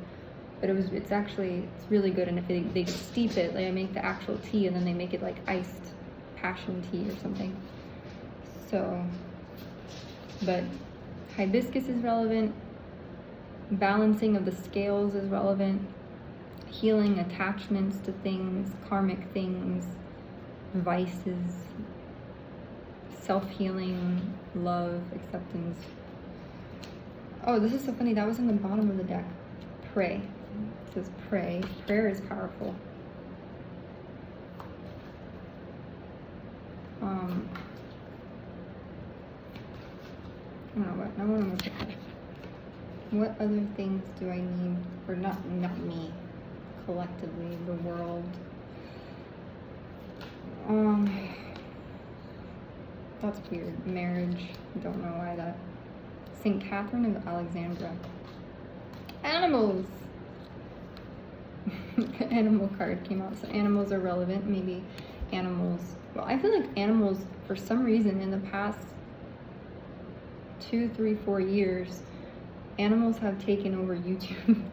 but it's really good, and if they steep it, like I make the actual tea, and then they make it like iced passion tea or something. So, but hibiscus is relevant, balancing of the scales is relevant, healing attachments to things, karmic things, vices, self-healing, love, acceptance. Oh, this is so funny. That was in the bottom of the deck. Pray. It says pray. Prayer is powerful. I don't know what. I want to look at what other things do I need, or not me, collectively, the world. That's weird. Marriage. Don't know why that. St. Catherine of Alexandria. Animals. Animal card came out. So animals are relevant. Maybe animals. Well, I feel like animals, for some reason, in the past 2, 3, 4 years, animals have taken over YouTube.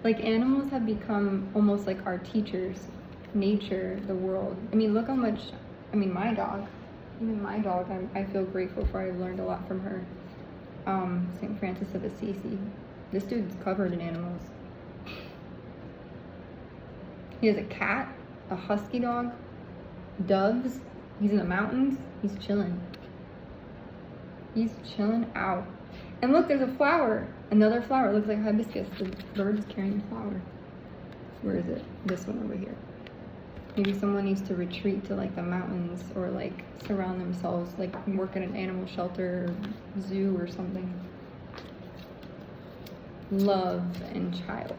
Like, animals have become almost like our teachers. Nature, the world. I mean, look how much, my dog, even my dog, I feel grateful for. I've learned a lot from her. St. Francis of Assisi. This dude's covered in animals. He has a cat, a husky dog, doves. He's in the mountains. He's chilling. He's chilling out. And look, there's a flower. Another flower. It looks like hibiscus. The bird is carrying a flower. Where is it? This one over here. Maybe someone needs to retreat to like the mountains, or like surround themselves, like work at an animal shelter or zoo or something. Love and child.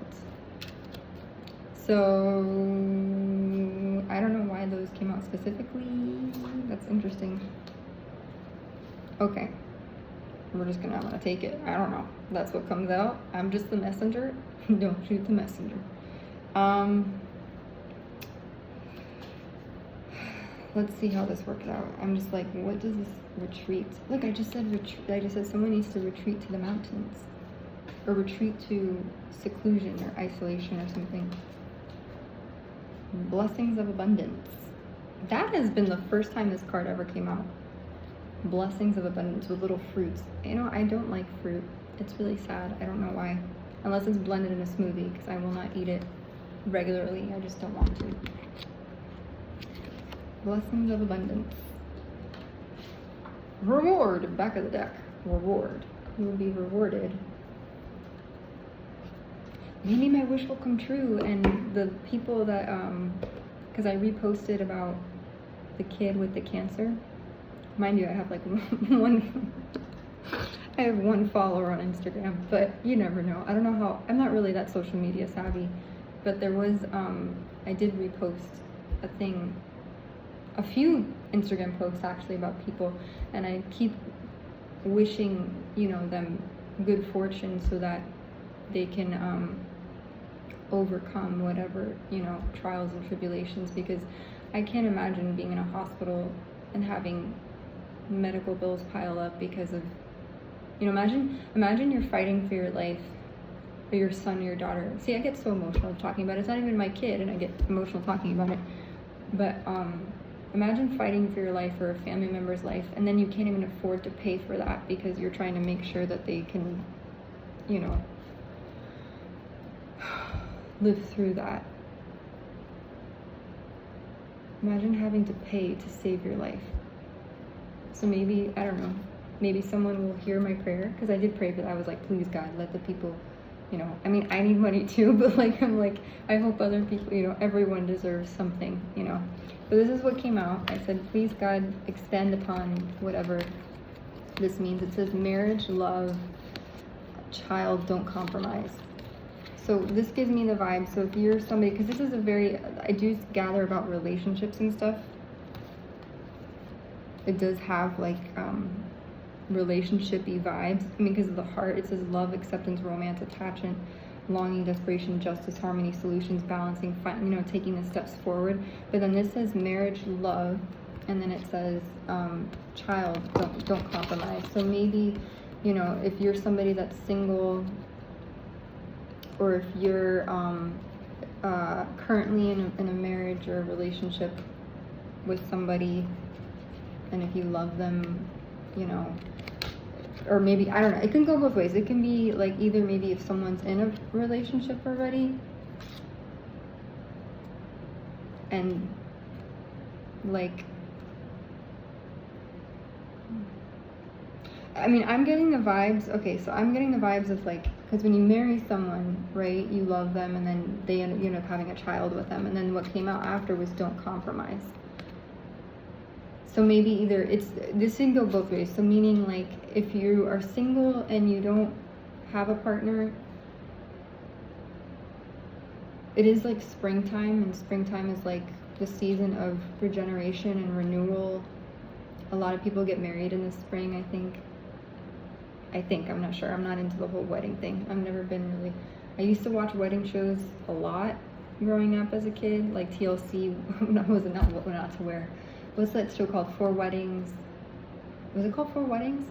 So I don't know why those came out specifically. That's interesting. Okay. I'm gonna take it. I don't know. That's what comes out. I'm just the messenger. Don't shoot the messenger. Let's see how this works out. I'm just like, what does this retreat? Look, I just said retreat. I just said someone needs to retreat to the mountains, or retreat to seclusion or isolation or something. Blessings of abundance. That has been the first time this card ever came out. Blessings of abundance with little fruits. You know, I don't like fruit. It's really sad. I don't know why. Unless it's blended in a smoothie, because I will not eat it regularly. I just don't want to. Blessings of abundance. Reward. Back of the deck. Reward. You will be rewarded. Maybe my wish will come true, and the people that, because I reposted about the kid with the cancer. Mind you, I have like I have one follower on Instagram, but you never know. I don't know how, I'm not really that social media savvy, but there was, I did repost a few Instagram posts actually about people, and I keep wishing, them good fortune so that they can overcome whatever, trials and tribulations, because I can't imagine being in a hospital and having medical bills pile up because of, imagine you're fighting for your life, or your son or your daughter. See, I get so emotional talking about it. It's not even my kid, and I get emotional talking about it. But imagine fighting for your life or a family member's life, and then you can't even afford to pay for that because you're trying to make sure that they can, live through that. Imagine having to pay to save your life. So maybe, I don't know, maybe someone will hear my prayer, because I did pray for that. I was like, please God, let the people, I need money too, but I'm like, I hope other people, everyone deserves something, But this is what came out. I said, please God, extend upon whatever this means. It says marriage, love, child, don't compromise. So this gives me the vibe. So if you're somebody, because this is I do gather about relationships and stuff. it does have like relationship-y vibes. I mean, because of the heart, it says love, acceptance, romance, attachment, longing, desperation, justice, harmony, solutions, balancing, taking the steps forward. But then this says marriage, love, and then it says child, don't compromise. So maybe, if you're somebody that's single, or if you're currently in a marriage or a relationship with somebody, and if you love them, or maybe, I don't know, it can go both ways. It can be like either maybe if someone's in a relationship already, and like, I mean, I'm getting the vibes, okay, so I'm getting the vibes of like, because when you marry someone, right, you love them, and then they end up having a child with them, and then what came out after was don't compromise. So maybe either this can go both ways. So meaning like if you are single and you don't have a partner, it is like springtime, and springtime is like the season of regeneration and renewal. A lot of people get married in the spring, I think, I'm not sure. I'm not into the whole wedding thing. I've never been really, I used to watch wedding shows a lot growing up as a kid, like TLC, was it not what not to wear? What's that show called? Four Weddings. Was it called Four Weddings?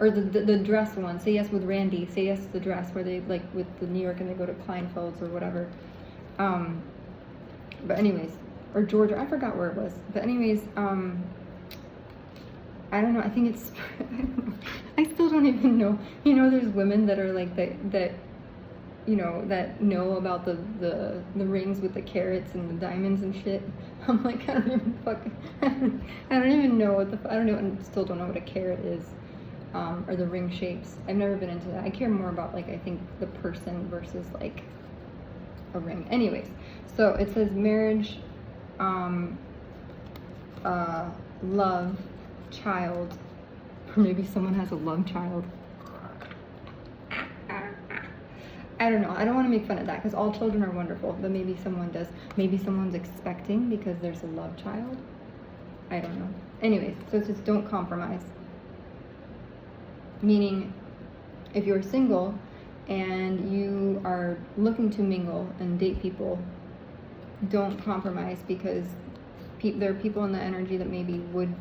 Or the dress one. Say Yes with Randy. Say Yes to the Dress, where they like with the New York and they go to Kleinfeld's or whatever. But anyways, or Georgia. I forgot where it was. But anyways, I don't know. I think it's. I don't know. I still don't even know. There's women that are like that. That know about the rings with the carats and the diamonds and shit. I'm like, I don't even know what still don't know what a carat is, or the ring shapes. I've never been into that. I care more about like, I think the person versus like a ring. Anyways, so it says marriage, love, child, or maybe someone has a love child. I don't know. I don't want to make fun of that because all children are wonderful, but maybe someone does. Maybe someone's expecting because there's a love child. I don't know. Anyways, so it says don't compromise. Meaning, if you're single and you are looking to mingle and date people, don't compromise, because there are people in the energy that maybe would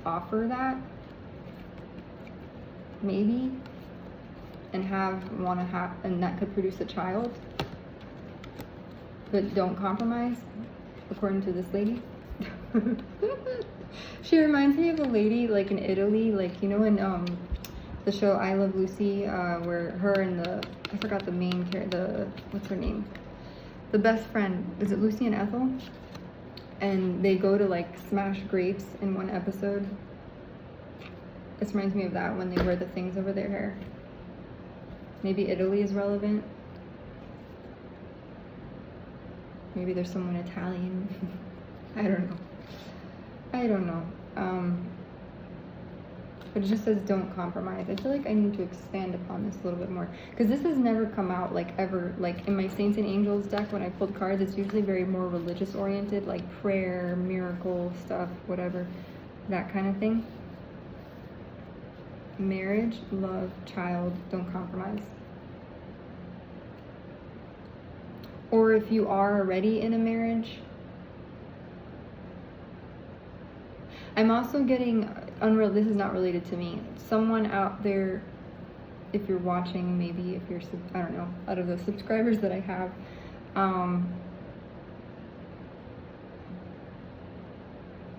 offer that. Maybe. And and that could produce a child. But don't compromise, according to this lady. She reminds me of a lady like in Italy, like in the show I Love Lucy, where her and I forgot the main character, what's her name? The best friend, is it Lucy and Ethel? And they go to like smash grapes in one episode. This reminds me of that, when they wear the things over their hair. Maybe Italy is relevant. Maybe there's someone Italian. I don't know. But it just says don't compromise. I feel like I need to expand upon this a little bit more, because this has never come out like ever. Like in my Saints and Angels deck, when I pulled cards, it's usually very more religious oriented, like prayer, miracle stuff, whatever, that kind of thing. Marriage, love, child, don't compromise. Or if you are already in a marriage, I'm also getting this is not related to me. Someone out there, if you're watching, maybe if you're, I don't know, out of the subscribers that I have,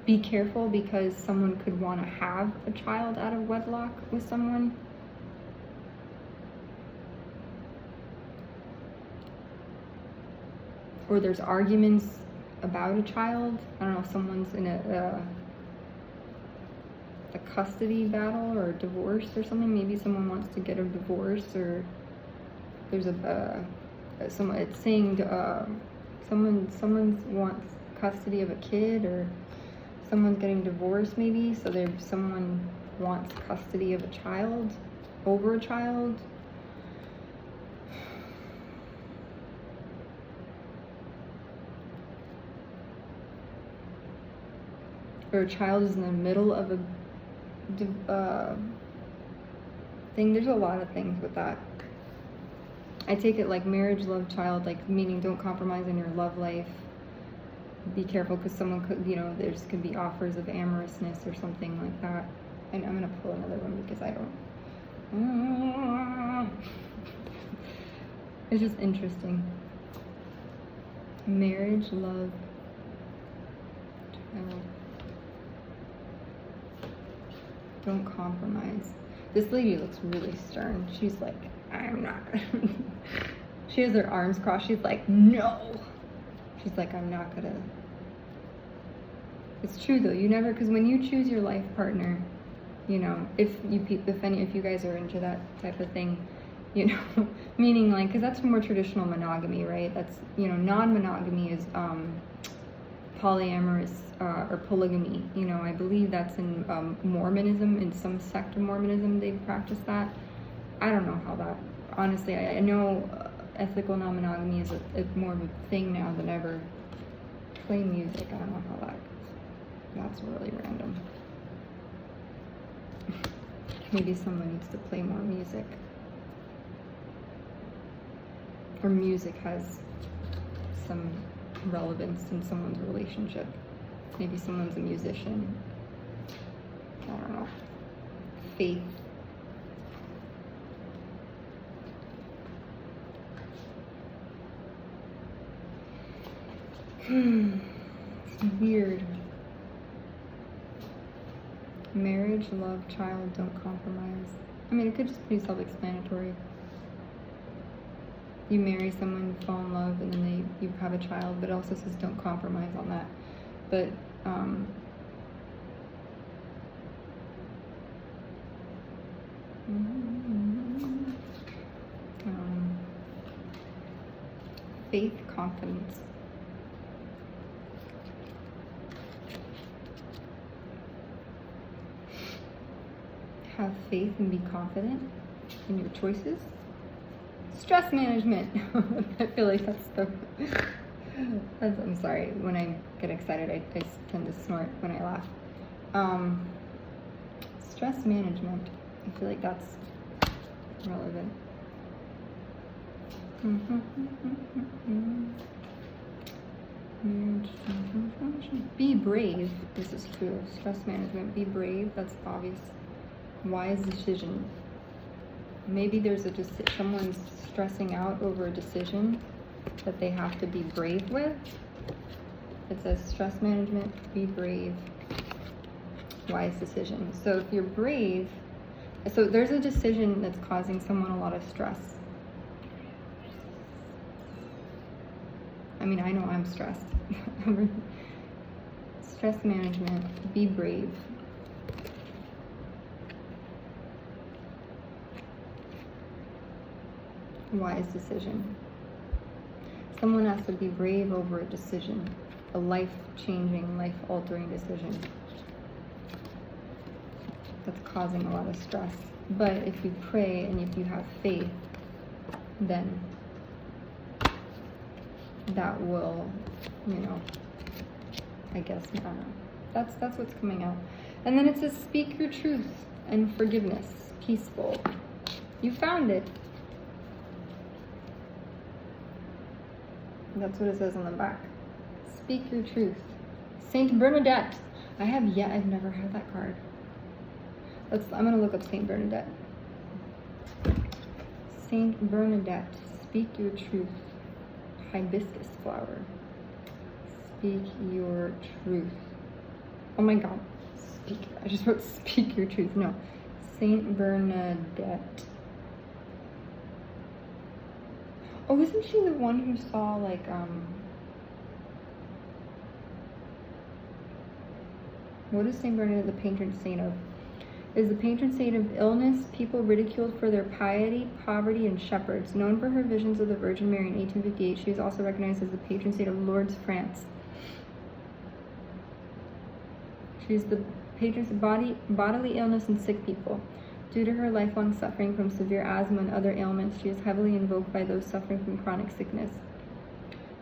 be careful, because someone could want to have a child out of wedlock with someone. Or there's arguments about a child. I don't know if someone's in a custody battle or a divorce or something. Maybe someone wants to get a divorce, or there's it's saying someone wants custody of a kid, or someone's getting divorced maybe, so someone wants custody of a child, over a child. or a child is in the middle of a thing. There's a lot of things with that. I take it like marriage, love, child, like meaning don't compromise in your love life. Be careful because someone could, there's could be offers of amorousness or something like that. And I'm gonna pull another one because I don't. It's just interesting. Marriage, love, child. Don't compromise. This lady looks really stern. She's like, I'm not gonna. She has her arms crossed. She's like, no. She's like, I'm not gonna. It's true though. You never, because when you choose your life partner, if you guys are into that type of thing, meaning like, because that's more traditional monogamy, right? That's non-monogamy is polyamorous or polygamy. I believe that's in Mormonism. In some sect of Mormonism, they practice that. I don't know how that. Honestly, I know ethical non-monogamy is more of a thing now than ever. Play music. I don't know how that. That's really random. Maybe someone needs to play more music. Or music has some relevance in someone's relationship. Maybe someone's a musician. I don't know. Faith. It's weird. Marriage, love, child, don't compromise. I mean, it could just be self-explanatory. You marry someone, fall in love, and then you have a child, but it also says don't compromise on that. But faith, confidence. Have faith and be confident in your choices. Stress management. I feel like I'm sorry. When I get excited, I tend to snort when I laugh. Stress management. I feel like that's relevant. Be brave. This is true. Stress management. Be brave. That's obvious. Wise decision. Maybe there's someone's stressing out over a decision that they have to be brave with. It says stress management, be brave, wise decision. So if you're brave, so there's a decision that's causing someone a lot of stress. I mean, I know I'm stressed. Stress management, be brave. Wise decision. Someone has to be brave over a decision, a life-changing, life-altering decision that's causing a lot of stress. But if you pray and if you have faith, then that will, I guess, I don't know. That's what's coming out. And then it says, speak your truth and forgiveness, peaceful. You found it. That's what it says on the back. Speak your truth. Saint Bernadette. I've never had that card. I'm gonna look up Saint Bernadette. Saint Bernadette. Speak your truth. Hibiscus flower. Speak your truth. Oh my God. I just wrote speak your truth. No. Saint Bernadette. Oh, isn't she the one who saw, like, what is Saint Bernadette the patron saint of? Is the patron saint of illness, people ridiculed for their piety, poverty, and shepherds. Known for her visions of the Virgin Mary in 1858, she is also recognized as the patron saint of Lourdes, France. She is the patron saint of bodily illness and sick people. Due to her lifelong suffering from severe asthma and other ailments, she is heavily invoked by those suffering from chronic sickness.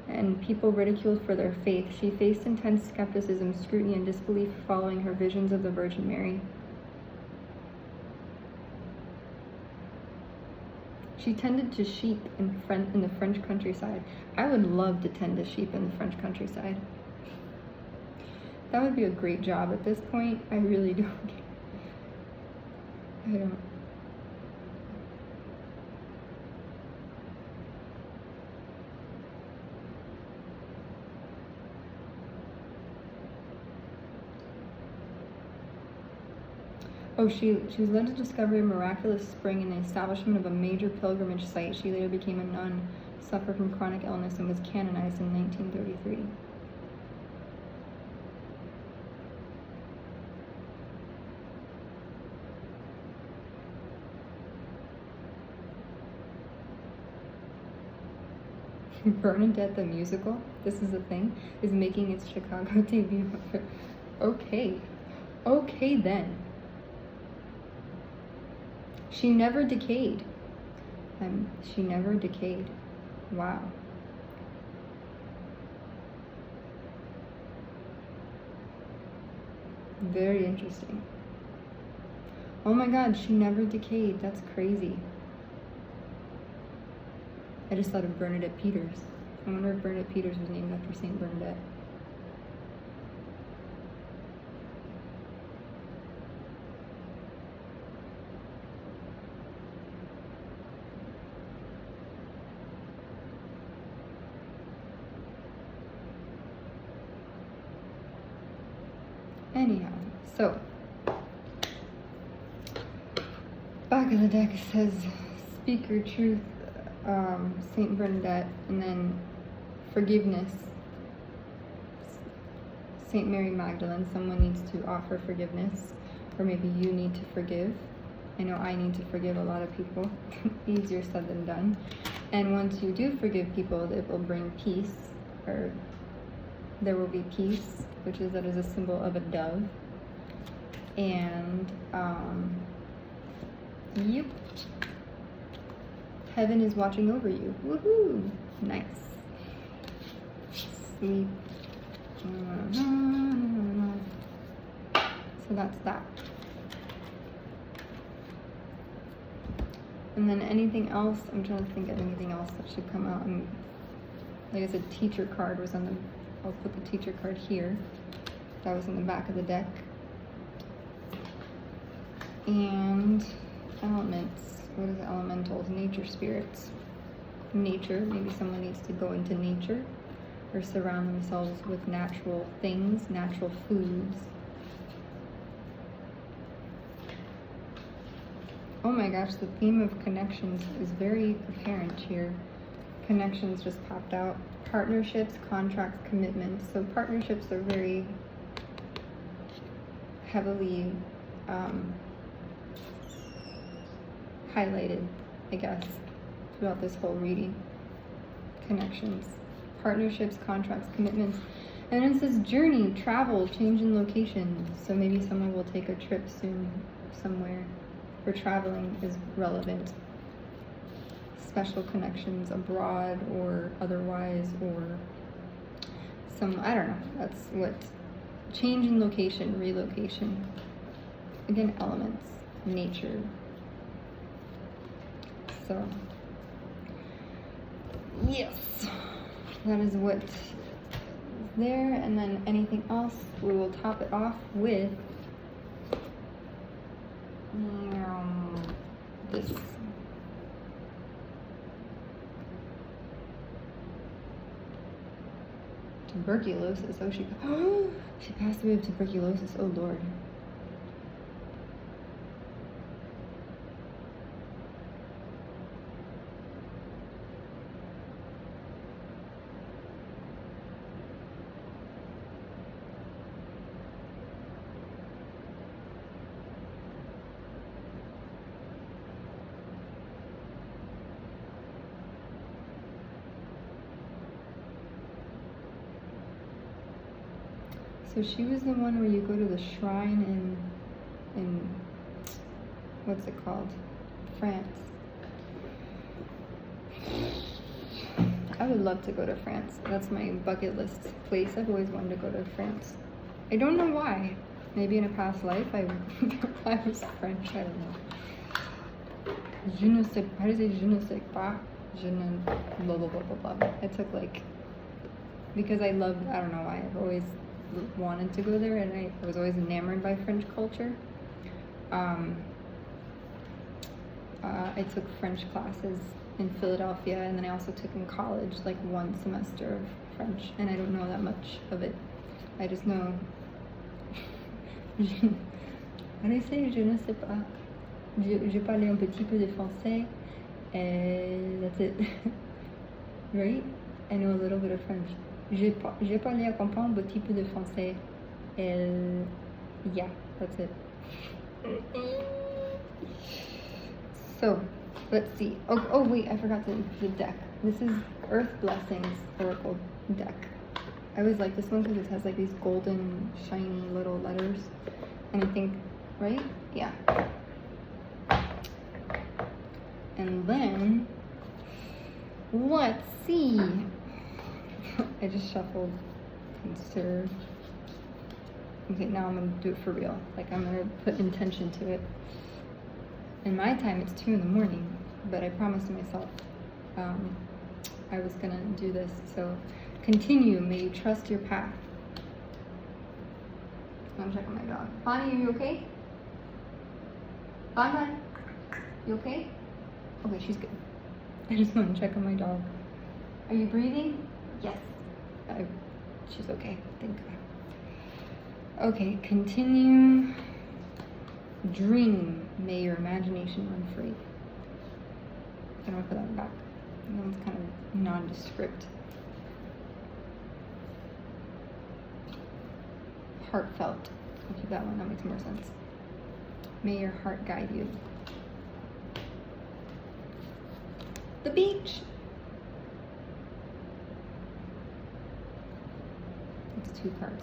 and people ridiculed for their faith. She faced intense skepticism, scrutiny, and disbelief following her visions of the Virgin Mary. She tended to sheep in the French countryside. I would love to tend to sheep in the French countryside. That would be a great job at this point. I really don't. I don't. Oh, she was led to discover a miraculous spring in the establishment of a major pilgrimage site. She later became a nun, suffered from chronic illness, and was canonized in 1933. Bernadette the musical, this is a thing, is making its Chicago debut. Okay. Okay then. She never decayed. She never decayed. Wow. Very interesting. Oh my God, she never decayed. That's crazy. I just thought of Bernadette Peters. I wonder if Bernadette Peters was named after Saint Bernadette. Anyhow, so back of the deck says speak your truth, Saint Bernadette, and then forgiveness, Saint Mary Magdalene. Someone needs to offer forgiveness, or maybe you need to forgive. I know I need to forgive a lot of people. Easier said than done. And once you do forgive people, it will bring peace, or there will be peace, which is that is a symbol of a dove. And yep, heaven is watching over you. Woohoo! Nice. Sleep. So that's that. And then anything else? I'm trying to think of anything else that should come out. And like I said, teacher card was on the. I'll put the teacher card here. That was in the back of the deck. And elements. What is elementals? Nature spirits. Nature. Maybe someone needs to go into nature or surround themselves with natural things, natural foods. Oh my gosh, the theme of connections is very apparent here. Connections just popped out. Partnerships, contracts, commitments. So partnerships are very heavily highlighted, I guess, throughout this whole reading. Connections, partnerships, contracts, commitments. And then it says journey, travel, change in location. So maybe someone will take a trip soon somewhere where traveling is relevant. Special connections abroad or otherwise, or some, I don't know, that's what, change in location, relocation. Again, elements, nature. So, yes, that is what is there. And then anything else, we will top it off with this. Tuberculosis. Oh, she passed away of tuberculosis. Oh Lord. So she was the one where you go to the shrine in what's it called? France. I would love to go to France. That's my bucket list place. I've always wanted to go to France. I don't know why. Maybe in a past life I was French. I don't know. Je ne sais pas. How do you say je ne sais pas? Je ne blah blah blah blah blah. It took like, because I loved, I don't know why, I've always wanted to go there, and I was always enamored by French culture. I took French classes in Philadelphia, and then I also took in college like one semester of French, and I don't know that much of it. I just know. How do you say je ne sais pas? Je parle un petit peu de français, and that's it. Right? I know a little bit of French. Je parle à comprendre un petit peu de français, and yeah, that's it. So, let's see. Oh wait, I forgot the deck. This is Earth Blessings Oracle deck. I always like this one because it has like these golden, shiny little letters. And I think, right? Yeah. And then, let's see. I just shuffled Conserve. Okay, now I'm going to do it for real. Like, I'm going to put intention to it. In my time, it's 2 in the morning, but I promised myself I was going to do this. So, continue. May you trust your path. I'm checking my dog. Bonnie, are you okay? Bonnie, you okay? Okay, she's good. I just want to check on my dog. Are you breathing? Yes. She's okay. Thank God. Okay, continue. Dream. May your imagination run free. I don't put that back. That one's kind of nondescript. Heartfelt. I'll keep that one. That makes more sense. May your heart guide you. The beach. It's 2 cards.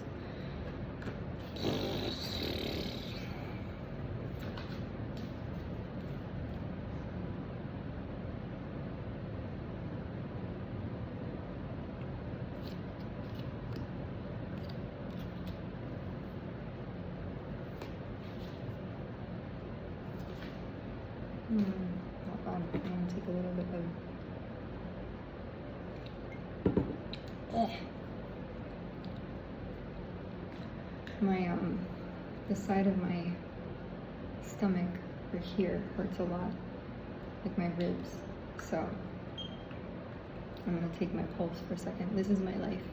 Hold on, I'm gonna take a little bit of my the side of my stomach or here hurts a lot, like my ribs. So I'm gonna take my pulse for a second. This is my life.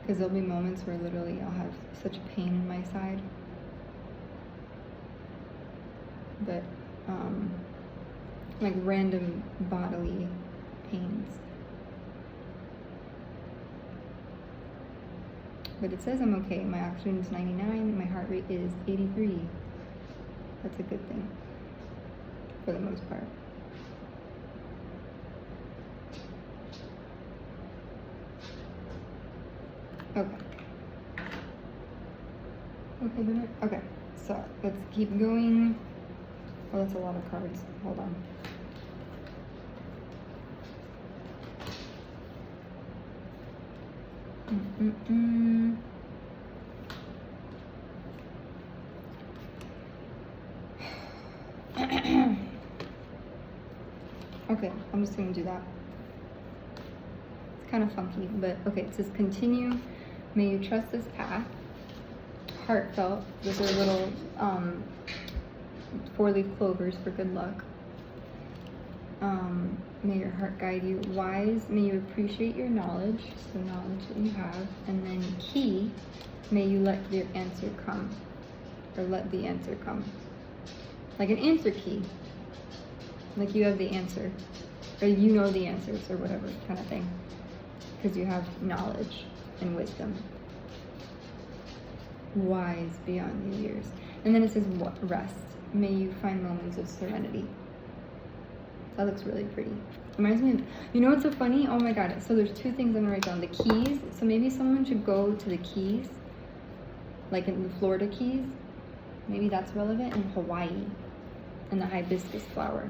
Because there'll be moments where literally I'll have such pain in my side. But like random bodily pains. But it says I'm okay. My oxygen is 99, my heart rate is 83. That's a good thing, for the most part. Okay. Okay, so let's keep going. Oh, that's a lot of cards. Hold on. Okay, I'm just gonna do that. It's kind of funky, but okay, it says continue. May you trust this path. Heartfelt. Those are little 4-leaf clovers for good luck. May your heart guide you. Wise, may you appreciate your knowledge, so knowledge that you have. And then key, may you let your answer come, or let the answer come. Like an answer key. Like you have the answer, or you know the answers, or whatever kind of thing. Because you have knowledge and wisdom. Wise beyond your years. And then it says rest. May you find moments of serenity. That looks really pretty. Reminds me of, you know what's so funny? Oh my god. So there's 2 things I'm gonna write down. The Keys. So maybe someone should go to the Keys, like in the Florida Keys. Maybe that's relevant. In Hawaii, and the hibiscus flower.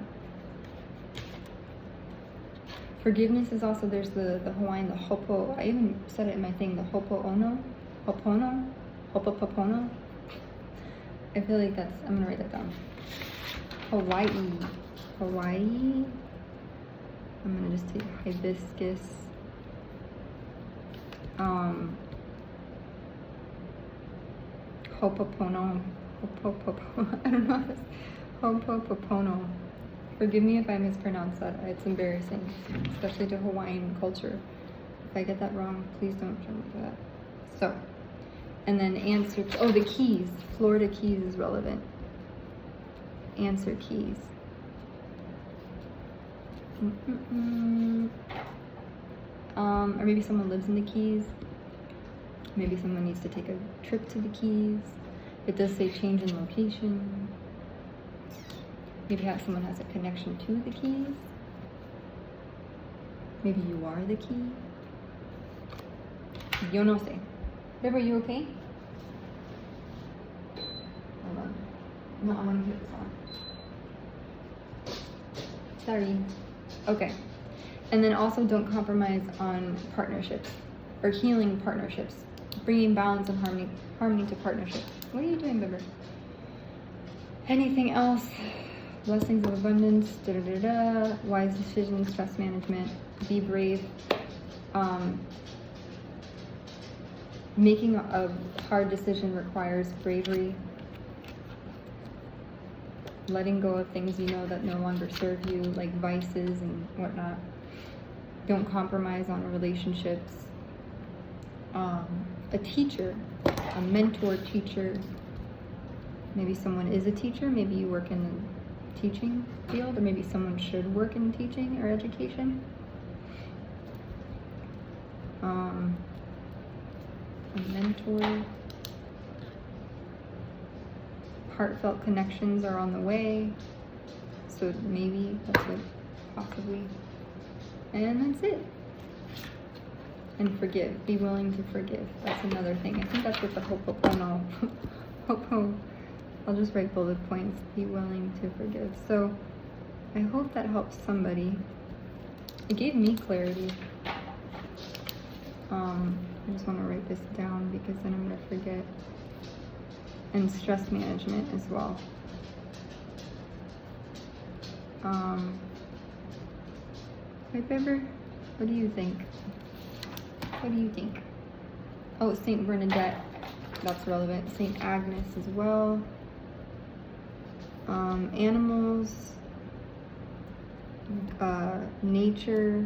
Forgiveness is also, there's the Hawaiian, the hopo. I even said it in my thing, the hopo'ono. Hopopono. I feel like that's, I'm gonna write that down. Hawaii. I'm gonna just take hibiscus. Hopopono. I don't know. Hopopono. Forgive me if I mispronounce that. It's embarrassing, especially to Hawaiian culture. If I get that wrong, please don't judge me for that. So, and then answer. Oh, the keys. Florida keys is relevant. Answer keys. Or maybe someone lives in the Keys. Maybe someone needs to take a trip to the Keys. It does say change in location. Maybe someone has a connection to the Keys. Maybe you are the key. Yo no sé. Deb, are you okay? Hold on. No, I want to put this on. Sorry. Okay. And then also don't compromise on partnerships or healing partnerships, bringing balance and harmony to partnerships. What are you doing, Bibber? Anything else? Blessings of abundance, wise decisions, stress management, be brave. Making a hard decision requires bravery. Letting go of things you know that no longer serve you, like vices and whatnot. Don't compromise on relationships. A teacher, a mentor teacher. Maybe someone is a teacher. Maybe you work in the teaching field, or maybe someone should work in teaching or education. A mentor. Heartfelt connections are on the way, so maybe that's what, possibly. And that's it. And forgive. Be willing to forgive. That's another thing. I think that's what the hopopono. I'll just write bullet points. Be willing to forgive. So I hope that helps somebody. It gave me clarity. I just want to write this down because then I'm going to forget. And stress management as well. Right, Bibber? What do you think? What do you think? Oh, Saint Bernadette. That's relevant. Saint Agnes as well. Animals. Nature.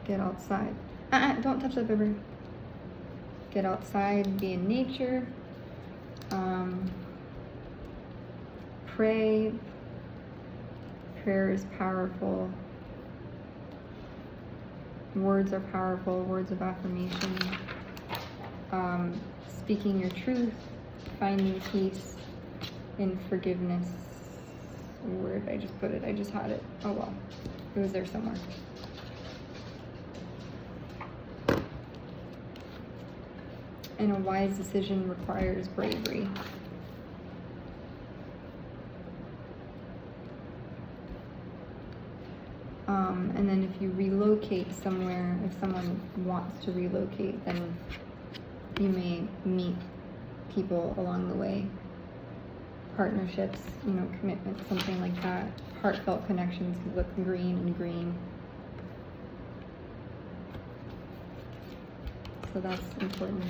Get outside. Don't touch that, Bibber. Get outside, be in nature. Pray. Prayer is powerful. Words are powerful, words of affirmation. Speaking your truth, finding peace in forgiveness. Where did I just put it? I just had it. Oh well, it was there somewhere. And a wise decision requires bravery. And then if you relocate somewhere, if someone wants to relocate, then you may meet people along the way. Partnerships, commitment, something like that. Heartfelt connections look green and green. So that's important.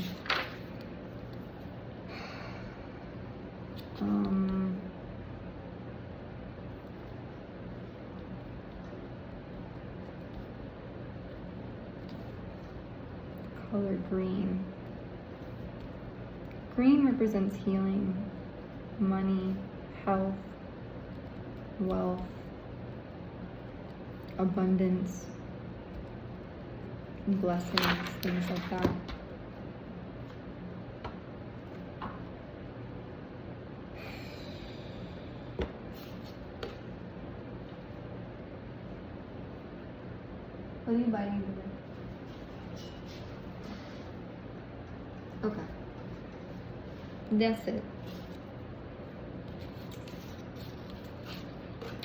Color green. Green represents healing, money, health, wealth, abundance, blessings, things like that. What are you biting? Okay. That's it.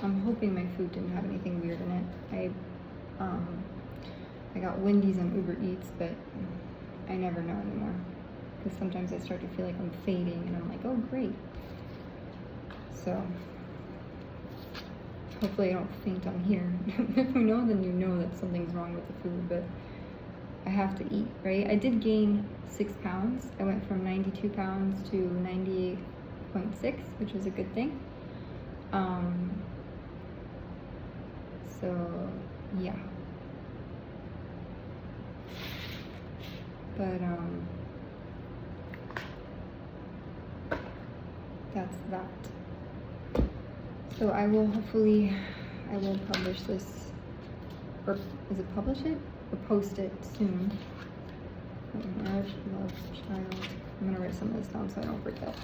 I'm hoping my food didn't have anything weird in it. I got Wendy's on Uber Eats, but I never know anymore. Because sometimes I start to feel like I'm fading, and I'm like, oh, great. So, hopefully I don't faint on here. If you know, then you know that something's wrong with the food, but I have to eat, right? I did gain 6 pounds. I went from 92 pounds to 98.6, which is a good thing. So, yeah. But, that's that. So I will publish this, or is it publish it? Or post it soon. Marriage, love, child. I'm gonna write some of this down so I don't forget.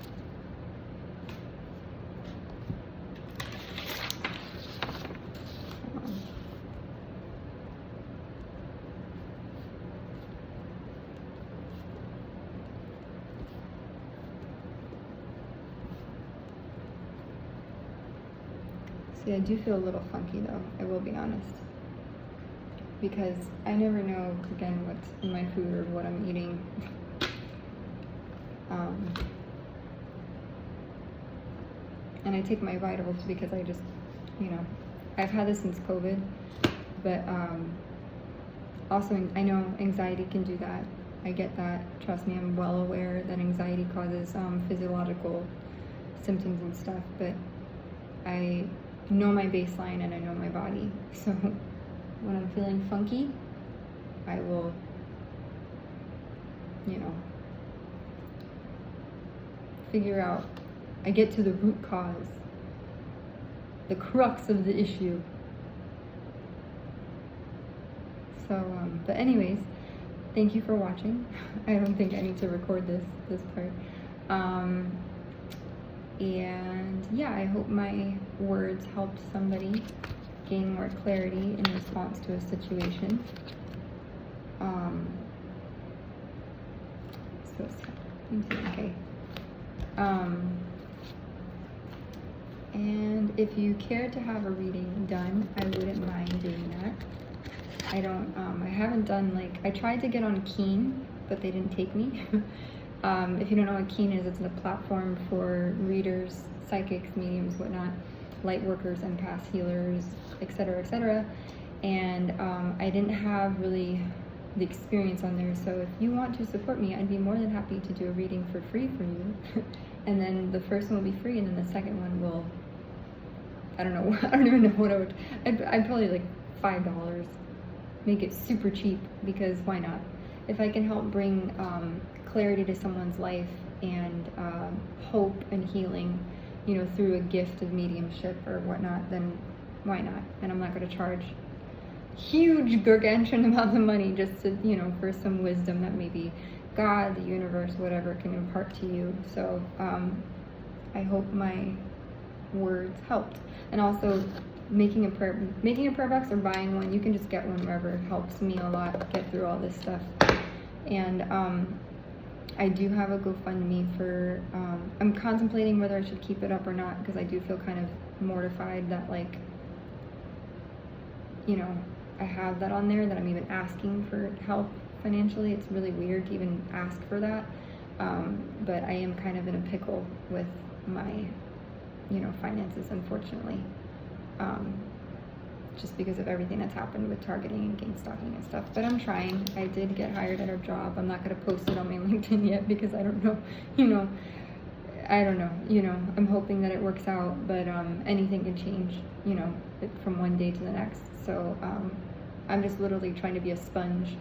See, I do feel a little funky though, I will be honest. Because I never know, again, what's in my food or what I'm eating. And I take my vitals because I just, I've had this since COVID, but also I know anxiety can do that. I get that. Trust me, I'm well aware that anxiety causes physiological symptoms and stuff, but I know my baseline and I know my body. So when I'm feeling funky, I will, figure out, I get to the root cause, the crux of the issue. So, but anyways, thank you for watching. I don't think I need to record this part. And yeah, I hope my words helped somebody gain more clarity in response to a situation. Okay. And if you care to have a reading done, I wouldn't mind doing that. I haven't done, I tried to get on Keen, but they didn't take me. If you don't know what Keen is, it's a platform for readers, psychics, mediums, whatnot, light workers, empaths, healers, etc., etc. And I didn't have really the experience on there, so if you want to support me, I'd be more than happy to do a reading for free for you. And then the first one will be free, and then the second one will, I don't know, I don't even know what I'd probably like $5, make it super cheap, because why not? If I can help bring clarity to someone's life and hope and healing, through a gift of mediumship or whatnot, then why not? And I'm not going to charge huge gargantuan amounts of money just to, for some wisdom that maybe God, the universe, whatever can impart to you. So I hope my words helped. And also making a prayer box or buying one, you can just get one wherever. It helps me a lot get through all this stuff. And I do have a GoFundMe for, I'm contemplating whether I should keep it up or not, because I do feel kind of mortified that I have that on there, that I'm even asking for help financially. It's really weird to even ask for that. But I am kind of in a pickle with my, finances, unfortunately. Just because of everything that's happened with targeting and gang stalking and stuff. But I'm trying. I did get hired at a job. I'm not going to post it on my LinkedIn yet because I don't know, I don't know, I'm hoping that it works out, but anything can change, from one day to the next. So I'm just literally trying to be a sponge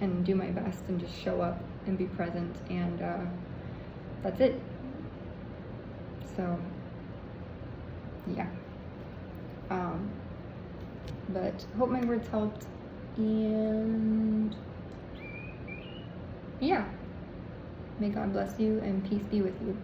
and do my best and just show up and be present, and that's it. So yeah. But hope my words helped, and yeah, may God bless you and peace be with you.